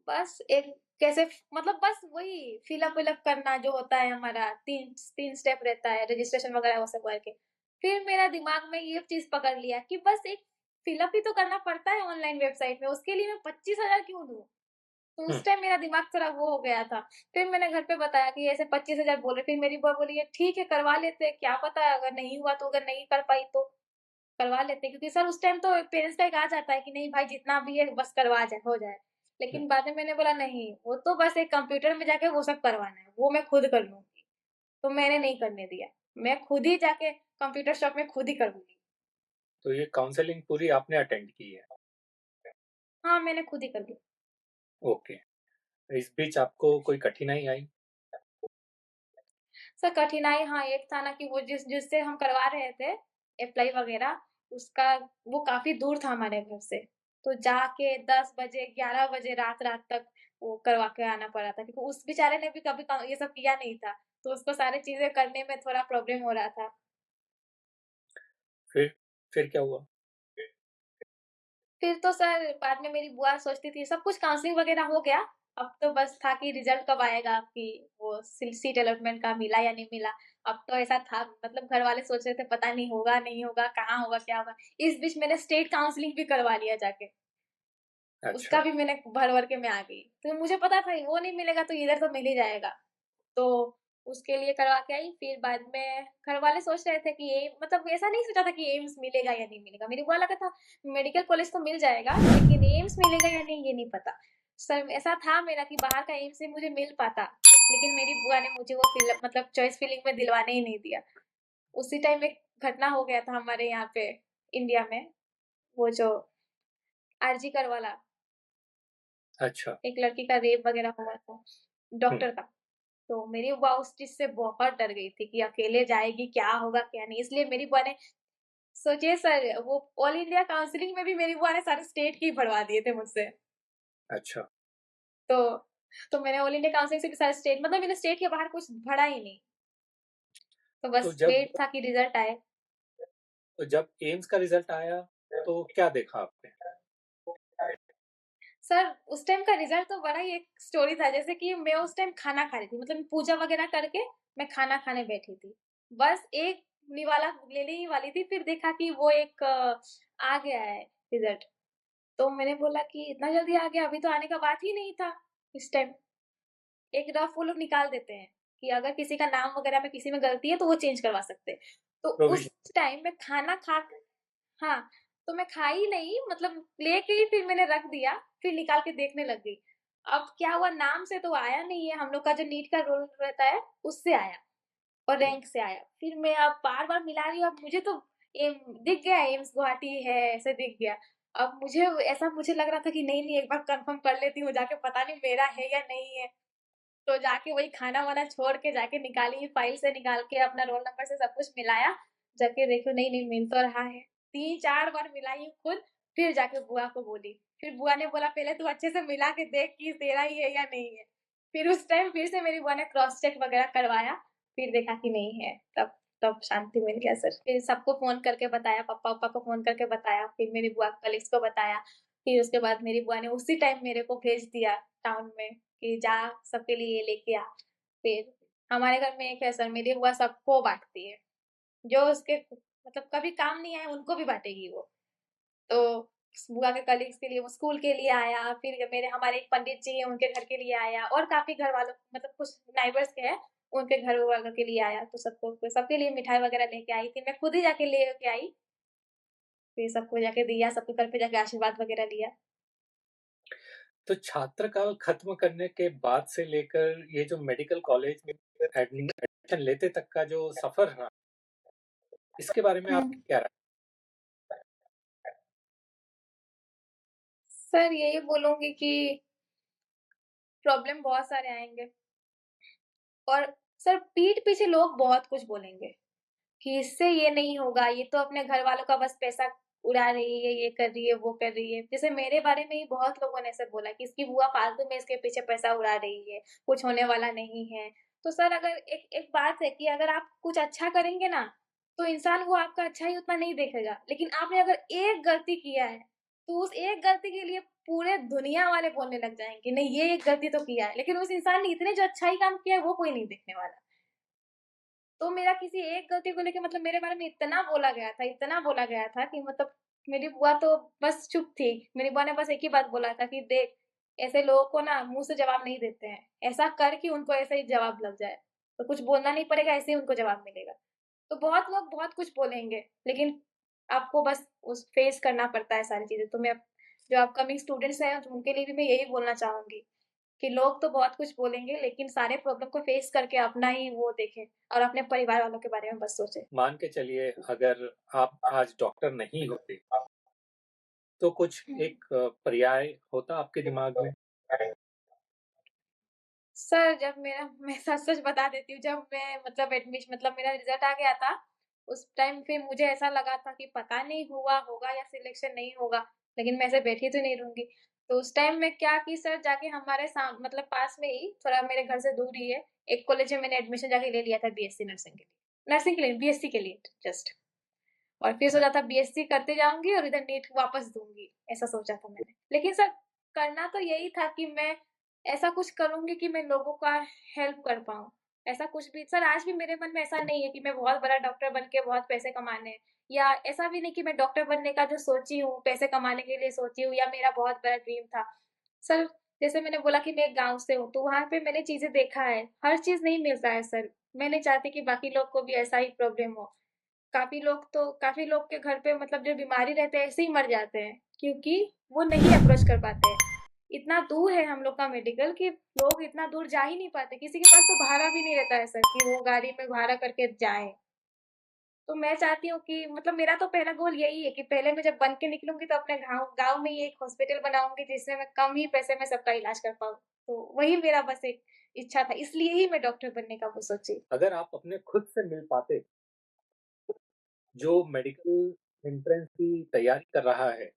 Speaker 2: बस एक कैसे मतलब बस वही फिल अप करना जो होता है हमारा 3 स्टेप रहता है, रजिस्ट्रेशन वगैरह वो सब करके। फिर मेरा दिमाग में ये चीज़ पकड़ लिया कि बस एक फिल अप ही तो करना पड़ता है ऑनलाइन वेबसाइट में, उसके लिए मैं 25,000 क्यों दूँ? तो
Speaker 1: हुँ,
Speaker 2: उस टाइम मेरा दिमाग थोड़ा वो हो गया था। फिर मैंने घर पे बताया कि ऐसे 25,000 बोल रहे, फिर मेरी बुआ बोली, "ये ठीक है, करवा लेते हैं, क्या पता है अगर नहीं हुआ तो अगर नहीं कर पाई तो करवा लेते हैं।" क्योंकि सर उस टाइम तो पेरेंट्स का एक आ जाता है कि नहीं भाई जितना भी है बस करवा जाए, हो जाए।
Speaker 1: हुँ,
Speaker 2: लेकिन बाद में मैंने बोला नहीं, वो तो बस एक कंप्यूटर में जाके वो सब करवाना है, वो मैं खुद कर लूँगी। तो मैंने नहीं करने दिया। मैं खुद ही जाके कंप्यूटर शॉप में खुद ही करूँगी।
Speaker 1: तो ये काउंसलिंग पूरी आपने अटेंड की है।
Speaker 2: हाँ, मैंने खुद ही कर ली।
Speaker 1: ओके, इस बीच आपको कोई कठिनाई आई?
Speaker 2: सर कठिनाई हाँ, एक था ना कि वो जिससे हम करवा रहे थे एप्लाई वगैरह, उसका वो काफ़ी दूर था हमारे घर से। तो जाके 10 बजे, 11 बजे रात-रात तक वो करवा के आना पड़ा था क्योंकि उस बेचारे ने भी कभी ये सब किया नहीं था। तो उसको सारी चीज़ें करने में थोड़ा प्रॉब्लम हो रहा था।
Speaker 1: फिर फिर क्या हुआ?
Speaker 2: फिर तो सर बाद में मेरी बुआ सोचती थी सब कुछ काउंसलिंग वगैरह हो गया। अब तो बस था कि रिजल्ट कब आएगा, कि वो सीट अलॉटमेंट का मिला या नहीं मिला। अब तो ऐसा था, मतलब घर वाले सोच रहे थे पता नहीं होगा नहीं होगा, कहाँ होगा क्या होगा। इस बीच मैंने स्टेट काउंसलिंग भी करवा लिया जाके, उसका
Speaker 1: अच्छा।
Speaker 2: भी मैंने भर भर के मैं आ गई। तो मुझे पता था वो नहीं मिलेगा तो इधर तो मिल ही जाएगा, तो उसके लिए करवा के आई। फिर बाद में घर वाले सोच रहे थे कि ये, मतलब ऐसा नहीं सोचा था कि एम्स मिलेगा या नहीं मिलेगा। मेरी बुआ लगा था मेडिकल कॉलेज तो मिल जाएगा, लेकिन एम्स मिलेगा या नहीं ये नहीं पता। सर ऐसा था मेरा कि बाहर का एम्स से मुझे मिल पाता, लेकिन मेरी बुआ ने मुझे वो मतलब चॉइस फिलिंग में दिलवाने ही नहीं दिया। उसी टाइम एक घटना हो गया था हमारे यहाँ पे इंडिया में, वो जो आरजी कर वाला,
Speaker 1: अच्छा।
Speaker 2: एक लड़की का रेप वगैरह हुआ था
Speaker 1: हम्म।
Speaker 2: डॉक्टर का। तो मेरी बुआ उस चीज से बहुत डर गई थी कि अकेले जाएगी, क्या होगा क्या नहीं। इसलिए मेरी बुआ ने, सोचिए सर, वो ऑल इंडिया काउंसलिंग में भी मेरी बुआ ने सारे स्टेट की भरवा दिए थे मुझसे।
Speaker 1: अच्छा।
Speaker 2: तो मैंने ऑल इंडिया काउंसलिंग से भी सारे स्टेट, मतलब मैंने स्टेट के बाहर कुछ भरा ही नहीं। तो
Speaker 1: तो
Speaker 2: बस
Speaker 1: जब
Speaker 2: वेट था कि रिजल्ट आए।
Speaker 1: तो जब एम्स का रिजल्ट आया तो क्या देखा आपने?
Speaker 2: सर उस टाइम का रिजल्ट तो बड़ा ही एक स्टोरी था। जैसे कि मैं उस टाइम खाना खा रही थी, मतलब पूजा वगैरह करके मैं खाना खाने बैठी थी। बस एक निवाला लेने ही वाली थी, फिर देखा कि वो एक आ गया है रिजल्ट। तो मैंने बोला कि इतना जल्दी आ गया, अभी तो आने का बात ही नहीं था। इस टाइम एक रफ वो लोग निकाल देते हैं कि अगर किसी का नाम वगैरह में किसी में गलती है तो वो चेंज करवा सकते हैं। तो उस
Speaker 1: प्रोविजन।
Speaker 2: टाइम में खाना खा, हाँ, तो मैं खाई नहीं, मतलब लेके ही फिर मैंने रख दिया, फिर निकाल के देखने लग गई। अब क्या हुआ, नाम से तो आया नहीं है, हम लोग का जो नीट का रोल रहता है उससे आया और रैंक से आया। फिर मैं अब बार-बार मिला रही हूँ, अब मुझे तो एम दिख गया, एम्स गुवाहाटी है ऐसे दिख गया। अब मुझे ऐसा मुझे लग रहा था कि नहीं-नहीं एक बार कन्फर्म कर लेती हूँ जाके, पता नहीं मेरा है या नहीं है। तो जाके वही खाना-वाना छोड़ के जाके निकाली, फाइल से निकाल के अपना रोल नंबर से सब कुछ मिलाया, जाके देखो नहीं-नहीं मिल तो रहा है। 3-4 बार मिलाई हूँ खुद, फिर जाके बुआ को बोली। फिर बुआ ने बोला पहले तू अच्छे से मिला के देख कि तेरा ही है या नहीं है। फिर उस टाइम फिर से मेरी बुआ ने क्रॉस चेक वगैरह करवाया, फिर देखा कि नहीं है, तब तब शांति मिल गया सर। फिर सबको फ़ोन करके बताया, पापा-वापा को फ़ोन करके बताया, फिर मेरी बुआ कलीग्स को बताया। फिर उसके बाद मेरी बुआ ने उसी टाइम मेरे को भेज दिया टाउन में कि जा सबके लिए ये लेके आ। फिर हमारे घर में एक है सर, मेरी बुआ सबको बाँटती है। जो उसके मतलब कभी काम नहीं आए उनको भी बाँटेगी वो। तो बुआ के कलीग्स के लिए वो स्कूल के लिए आया, फिर मेरे हमारे एक पंडित जी हैं उनके घर के लिए आया, और काफ़ी घर वालों मतलब कुछ नेबर्स के हैं, उनके घर वालों के लिए आया। तो सबको सबके लिए मिठाई वगैरह लेके आई थी। मैं खुद ही जाके लेके आई, फिर सबको जाके दिया, सबके घर पे जाके आशीर्वाद वगैरह लिया।
Speaker 1: तो छात्र काल खत्म करने के बाद से लेकर ये जो मेडिकल कॉलेज में एडमिशन लेते तक का जो सफर रहा, इसके बारे में
Speaker 2: हुँ।
Speaker 1: आपकी क्या राय?
Speaker 2: सर यही बोलूँगी कि प्रॉब्लम बहुत सारे आएँगे, और सर पीठ पीछे लोग बहुत कुछ बोलेंगे कि इससे ये नहीं होगा, ये तो अपने घर वालों का बस पैसा उड़ा रही है, ये कर रही है, वो कर रही है। जैसे मेरे बारे में ही बहुत लोगों ने ऐसे बोला कि इसकी बुआ फालतू में इसके पीछे पैसा उड़ा रही है, कुछ होने वाला नहीं है। तो सर अगर एक एक बात है कि अगर आप कुछ अच्छा करेंगे ना, तो इंसान वो आपका अच्छाई उतना नहीं देखेगा। लेकिन आपने अगर एक गलती किया है, तो उस एक गलती के लिए पूरे दुनिया वाले बोलने लग जाएँगे, नहीं ये एक गलती तो किया है, लेकिन उस इंसान ने इतने जो अच्छाई काम किया है, वो कोई नहीं देखने वाला। तो मेरा किसी एक गलती को लेके मतलब मेरे बारे में इतना बोला गया था कि मतलब मेरी बुआ तो बस चुप थी। मेरी बुआ ने बस एक ही बात बोला था कि देख, ऐसे लोगों को ना मुँह से जवाब नहीं देते हैं। ऐसा कर कि उनको ऐसे ही जवाब लग जाए। तो कुछ बोलना नहीं पड़ेगा, ऐसे ही उनको जवाब मिलेगा। तो बहुत लोग बहुत कुछ बोलेंगे, लेकिन आपको बस उस फेस करना पड़ता है सारी चीज़ें। तो मैं जो अपकमिंग स्टूडेंट्स हैं, तो उनके लिए भी मैं यही बोलना चाहूँगी कि लोग तो बहुत कुछ बोलेंगे, लेकिन सारे प्रॉब्लम को फेस करके अपना ही वो देखें और अपने परिवार वालों के बारे में बस सोचें।
Speaker 1: मान के चलिए अगर आप आज डॉक्टर नहीं होते तो कुछ
Speaker 2: हुँ।
Speaker 1: एक पर्याय होता आपके दिमाग में?
Speaker 2: सर जब मेरा मैं सच-सच बता देती हूँ, जब मैं मतलब मतलब मेरा रिज़ल्ट आ गया था, उस टाइम पे मुझे ऐसा लगा था कि पता नहीं हुआ होगा या सिलेक्शन नहीं होगा, लेकिन मैं ऐसे बैठी तो नहीं रहूँगी। तो उस टाइम मैं क्या की सर, जाके हमारे मतलब पास में ही, थोड़ा मेरे घर से दूर ही है, एक कॉलेज में मैंने एडमिशन जाके ले लिया था बीएससी नर्सिंग के लिए। नर्सिंग के लिए बीएससी के लिए जस्ट। और फिर सोचा था बीएससी करते जाऊँगी और इधर नीट वापस दूँगी, ऐसा सोचा था मैंने। लेकिन सर करना तो यही था कि मैं ऐसा कुछ करूँगी कि मैं लोगों का हेल्प कर पाऊँ। ऐसा कुछ भी सर आज भी मेरे मन में ऐसा नहीं है कि मैं बहुत बड़ा डॉक्टर बन के बहुत पैसे कमाने हैं या ऐसा भी नहीं कि मैं डॉक्टर बनने का जो सोची हूँ, पैसे कमाने के लिए सोची हूँ या मेरा बहुत बड़ा ड्रीम था। सर, जैसे मैंने बोला कि मैं एक गाँव से हूँ, तो वहाँ पे मैंने चीज़ें देखा है, हर चीज़ नहीं मिलता है सर। मैं नहीं चाहती कि बाकी लोग को भी ऐसा ही प्रॉब्लम हो। काफ़ी लोग के घर पे मतलब जो बीमारी रहते हैं ऐसे ही मर जाते हैं, क्योंकि वो नहीं अप्रोच कर पाते हैं। इतना दूर है हम लोग का मेडिकल कि लोग इतना दूर जा ही नहीं पाते, किसी के पास तो भाड़ा भी नहीं रहता है सर कि वो गाड़ी में भाड़ा करके जाएँ। तो मैं चाहती हूँ कि मतलब मेरा तो पहला गोल यही है कि पहले मैं जब बन के निकलूँगी तो अपने गाँव गाँव में ही एक हॉस्पिटल बनाऊँगी जिससे मैं कम ही पैसे में सबका इलाज कर पाऊँ। तो वही मेरा बस एक इच्छा था, इसलिए ही मैं डॉक्टर बनने का वो सोची।
Speaker 1: अगर आप अपने खुद से मिल पाते, जो मेडिकल एंट्रेंस की तैयारी कर रहा है,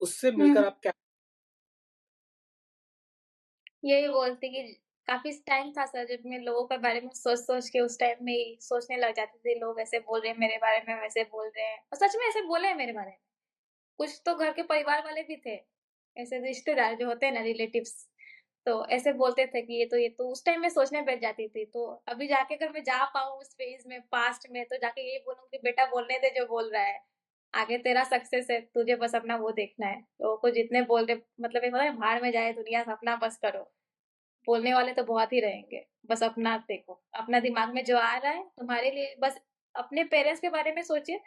Speaker 1: उससे
Speaker 2: हुँ।
Speaker 1: मिलकर आप क्या
Speaker 2: यही बोलती कि काफ़ी टाइम था सर जब मैं लोगों के बारे में सोच-सोच के उस टाइम में ही सोचने लग जाती थी, लोग ऐसे बोल रहे हैं मेरे बारे में, वैसे बोल रहे हैं और सच में ऐसे बोले हैं मेरे बारे में। कुछ तो घर के परिवार वाले भी थे, ऐसे रिश्तेदार जो होते हैं ना रिलेटिव्स, तो ऐसे बोलते थे कि ये तो उस टाइम मैं सोचने बैठ जाती थी। तो अभी जाके अगर मैं जा पाऊँ उस फ़ेज़ में, पास्ट में तो जाके यही बोलूँगी बेटा बोलने दे जो बोल रहा है, आगे तेरा सक्सेस है, तुझे बस अपना वो देखना है। लोगों को जितने बोल रहे मतलब एक होता है भाड़ में जाए दुनिया अपना बस करो। बोलने वाले तो बहुत ही रहेंगे, बस अपना देखो, अपना दिमाग में जो आ रहा है तुम्हारे लिए बस अपने पेरेंट्स के बारे में सोचिए,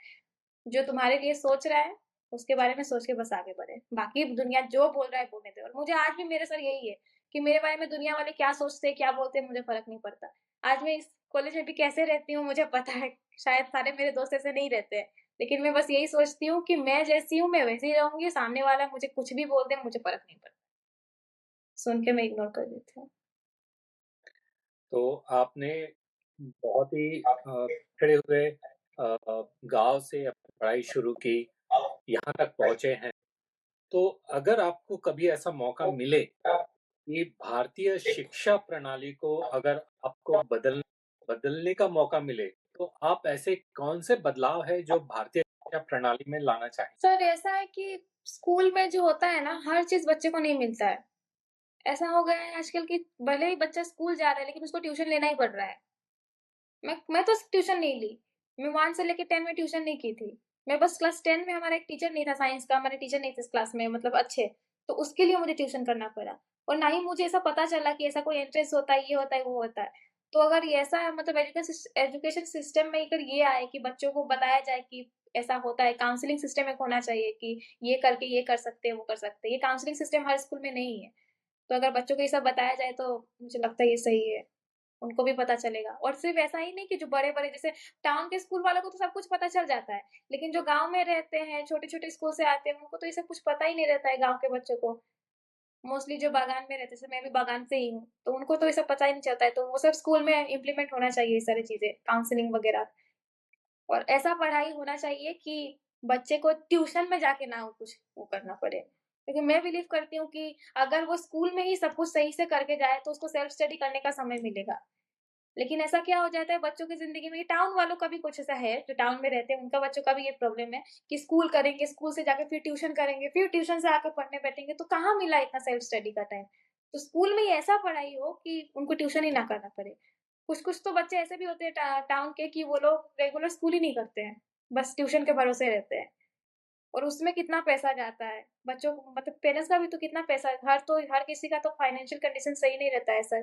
Speaker 2: जो तुम्हारे लिए सोच रहा है, उसके बारे में सोच के बस आगे बढ़ें। बाकी दुनिया जो बोल रहा है बोलने दो और मुझे आज भी मेरे सर यही है कि मेरे बारे में दुनिया वाले क्या सोचते हैं, क्या बोलते हैं, मुझे फ़र्क नहीं पड़ता। आज मैं इस कॉलेज में भी कैसे रहती हूँ मुझे पता है, शायद सारे मेरे दोस्त ऐसे नहीं रहते हैं, लेकिन मैं बस यही सोचती हूँ कि मैं जैसी हूँ, मैं वैसे ही रहूँगी, सामने वाला मुझे कुछ भी बोल दे, मुझे फ़र्क नहीं पड़ता। सुन के मैं इग्नोर कर देती हूँ।
Speaker 1: तो आपने बहुत ही खड़े हुए गाँव से अपनी पढ़ाई शुरू की, यहाँ तक पहुँचे हैं। तो अगर आपको कभी ऐसा मौका मिले कि भारतीय शिक्षा प्रणाली को अगर आपको बदलने का मौका मिले, तो आप ऐसे कौन से बदलाव हैं जो भारतीय शिक्षा प्रणाली में लाना चाहें?
Speaker 2: सर ऐसा है कि स्कूल में जो होता है ना, हर चीज़ बच्चे को नहीं मिलता है। ऐसा हो गया है आजकल कि भले ही बच्चा स्कूल जा रहा है, लेकिन उसको ट्यूशन लेना ही पड़ रहा है। मैं तो ट्यूशन नहीं ली। मैं 1 से लेके 10 में ट्यूशन नहीं की थी। मैं बस क्लास 10 में हमारा एक टीचर नहीं था साइंस का, हमारे टीचर नहीं थे इस क्लास में मतलब अच्छे, तो उसके लिए मुझे ट्यूशन करना पड़ा। और ना ही मुझे ऐसा पता चला कि ऐसा कोई एंट्रेंस होता है, ये होता है, वो होता है। तो अगर ये ऐसा मतलब एजुकेशन सिस्टम में अगर ये आए कि बच्चों को बताया जाए कि ऐसा होता है, काउंसलिंग सिस्टम एक होना चाहिए कि ये करके ये कर सकते हैं, वो कर सकते हैं। ये काउंसलिंग सिस्टम हर स्कूल में नहीं है। तो अगर बच्चों को ये सब बताया जाए तो मुझे लगता है ये सही है। उनको भी पता चलेगा और सिर्फ ऐसा ही नहीं कि जो बड़े-बड़े जैसे टाउन के स्कूल वालों को तो सब कुछ पता चल जाता है, लेकिन जो गाँव में रहते हैं, छोटे-छोटे स्कूल से आते हैं, उनको तो ये सब कुछ पता ही नहीं रहता है गाँव के बच्चों को। मोस्टली जो बागान में रहते हैं, जैसे मैं भी बागान से ही हूँ, तो उनको तो ये सब पता ही नहीं चलता है, तो वो सब स्कूल में इम्प्लीमेंट होना चाहिए ये सारी चीज़ें, काउंसलिंग वगैरह। और ऐसा पढ़ाई होना चाहिए कि बच्चे को ट्यूशन में जाके ना कुछ वो करना पड़े। क्योंकि मैं बिलीव करती हूँ कि अगर वो स्कूल में ही सब कुछ सही से करके जाए, तो उसको सेल्फ स्टडी करने का समय मिलेगा। लेकिन ऐसा क्या हो जाता है बच्चों की ज़िंदगी में, ये टाउन वालों का भी कुछ ऐसा है, जो टाउन में रहते हैं, उनका बच्चों का भी ये प्रॉब्लम है कि स्कूल करेंगे, स्कूल से जाके फिर ट्यूशन करेंगे, फिर ट्यूशन से आके पढ़ने बैठेंगे, तो कहाँ मिला इतना सेल्फ स्टडी का टाइम? तो स्कूल में ही ऐसा पढ़ाई हो कि उनको ट्यूशन ही ना करना पड़े। कुछ-कुछ तो बच्चे ऐसे भी होते हैं टाउन के कि वो लोग रेगुलर स्कूल ही नहीं करते हैं, बस ट्यूशन के भरोसे रहते हैं और उसमें कितना पैसा जाता है। बच्चों को मतलब पेरेंट्स का भी तो कितना पैसा हर किसी का तो फाइनेंशियल कंडीशन सही नहीं रहता है सर।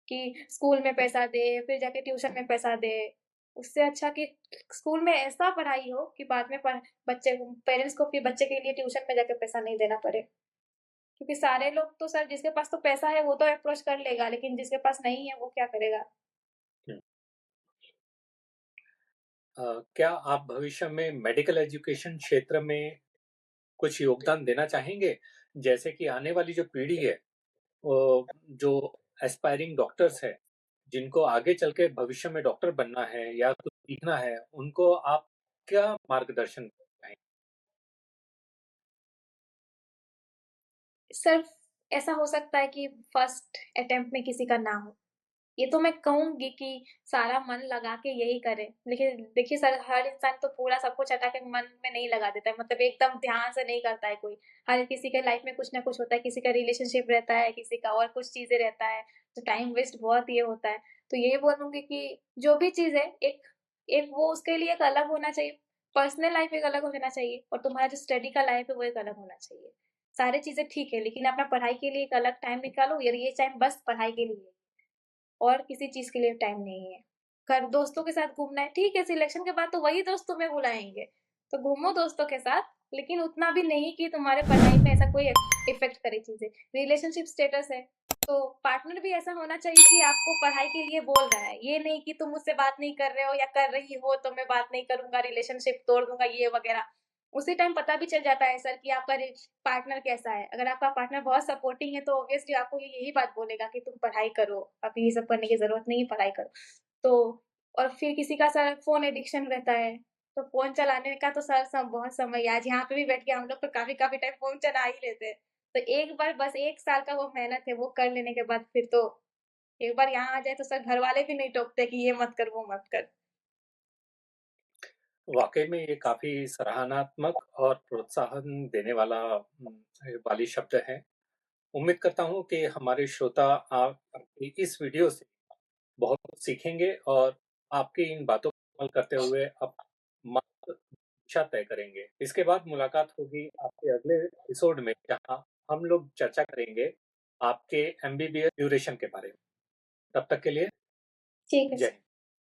Speaker 2: कि स्कूल में पैसा दे, फिर जाके ट्यूशन में पैसा दे। उससे अच्छा कि स्कूल में ऐसा पढ़ाई हो कि बाद में बच्चे को पेरेंट्स को फिर बच्चे के लिए ट्यूशन में जाके पैसा नहीं देना पड़े। क्योंकि सारे लोग तो सर जिसके पास तो पैसा है वो तो अप्रोच कर लेगा, लेकिन जिसके पास नहीं है वो क्या करेगा?
Speaker 1: हुँ। क्या आप भविष्य में मेडिकल एजुकेशन क्षेत्र में कुछ योगदान देना चाहेंगे? जैसे कि आने वाली जो पीढ़ी है, जो एस्पायरिंग डॉक्टर्स हैं, जिनको आगे चल के भविष्य में डॉक्टर बनना है या कुछ सीखना है, उनको आप क्या मार्गदर्शन चाहेंगे?
Speaker 2: सिर्फ ऐसा हो सकता है कि फर्स्ट अटेम्प्ट में किसी का ना हो। ये तो मैं कहूँगी कि सारा मन लगा के यही करें। लेकिन देखिए सर, हर इंसान तो पूरा सब कुछ हटा के मन में नहीं लगा देता है, मतलब एकदम ध्यान से नहीं करता है कोई। हर किसी के लाइफ में कुछ ना कुछ होता है, किसी का रिलेशनशिप रहता है, किसी का और कुछ चीज़ें रहता है, तो टाइम वेस्ट बहुत ये होता है। तो यही बोलूँगी कि जो भी चीज़ है, एक एक वो उसके लिए एक अलग होना चाहिए, पर्सनल लाइफ एक अलग होना चाहिए और तुम्हारा जो स्टडी का लाइफ है वो एक अलग होना चाहिए। सारी चीज़ें ठीक है, लेकिन अपना पढ़ाई के लिए एक अलग टाइम निकालो, और ये टाइम बस पढ़ाई के लिए है। और किसी चीज़ के लिए टाइम नहीं है। घर दोस्तों के साथ घूमना है, ठीक है, सिलेक्शन के बाद तो वही दोस्त तुम्हें बुलाएँगे, तो घूमो दोस्तों के साथ, लेकिन उतना भी नहीं कि तुम्हारे पढ़ाई पे ऐसा कोई इफ़ेक्ट करे चीज़ें। रिलेशनशिप स्टेटस है, तो पार्टनर भी ऐसा होना चाहिए कि आपको पढ़ाई के लिए बोल रहा है, ये नहीं कि तुम मुझसे बात नहीं कर रहे हो या कर रही हो, तो मैं बात नहीं करूँगा, रिलेशनशिप तोड़ दूँगा, ये वगैरह। उसी टाइम पता भी चल जाता है सर कि आपका पार्टनर कैसा है। अगर आपका पार्टनर बहुत सपोर्टिंग है, तो ऑब्वियसली आपको ये यही बात बोलेगा कि तुम पढ़ाई करो, अभी ये सब करने की ज़रूरत नहीं है, पढ़ाई करो। तो और फिर किसी का सर फ़ोन एडिक्शन रहता है, तो फ़ोन चलाने का तो सर सब बहुत समय आज यहाँ पे भी बैठ के हम लोग तो काफ़ी-काफ़ी टाइम फ़ोन चला ही लेते हैं। तो एक बार बस 1 साल का वो मेहनत है, वो कर लेने के बाद फिर तो एक बार यहाँ आ जाए तो सर घरवाले भी नहीं टोकते कि ये मत कर, वो मत कर।
Speaker 1: वाक़ई में ये काफ़ी सराहनात्मक और प्रोत्साहन देने वाली शब्द हैं। उम्मीद करता हूँ कि हमारे श्रोता आप आपकी इस वीडियो से बहुत कुछ सीखेंगे और आपकी इन बातों पर अमल करते हुए अब मार्ग दिशा तय करेंगे। इसके बाद मुलाकात होगी आपके अगले एपिसोड में, जहाँ हम लोग चर्चा करेंगे आपके एमबीबीएस ड्यूरेशन के बारे में। तब तक के लिए
Speaker 2: ठीक है
Speaker 1: जय
Speaker 2: सर।
Speaker 1: हिंद।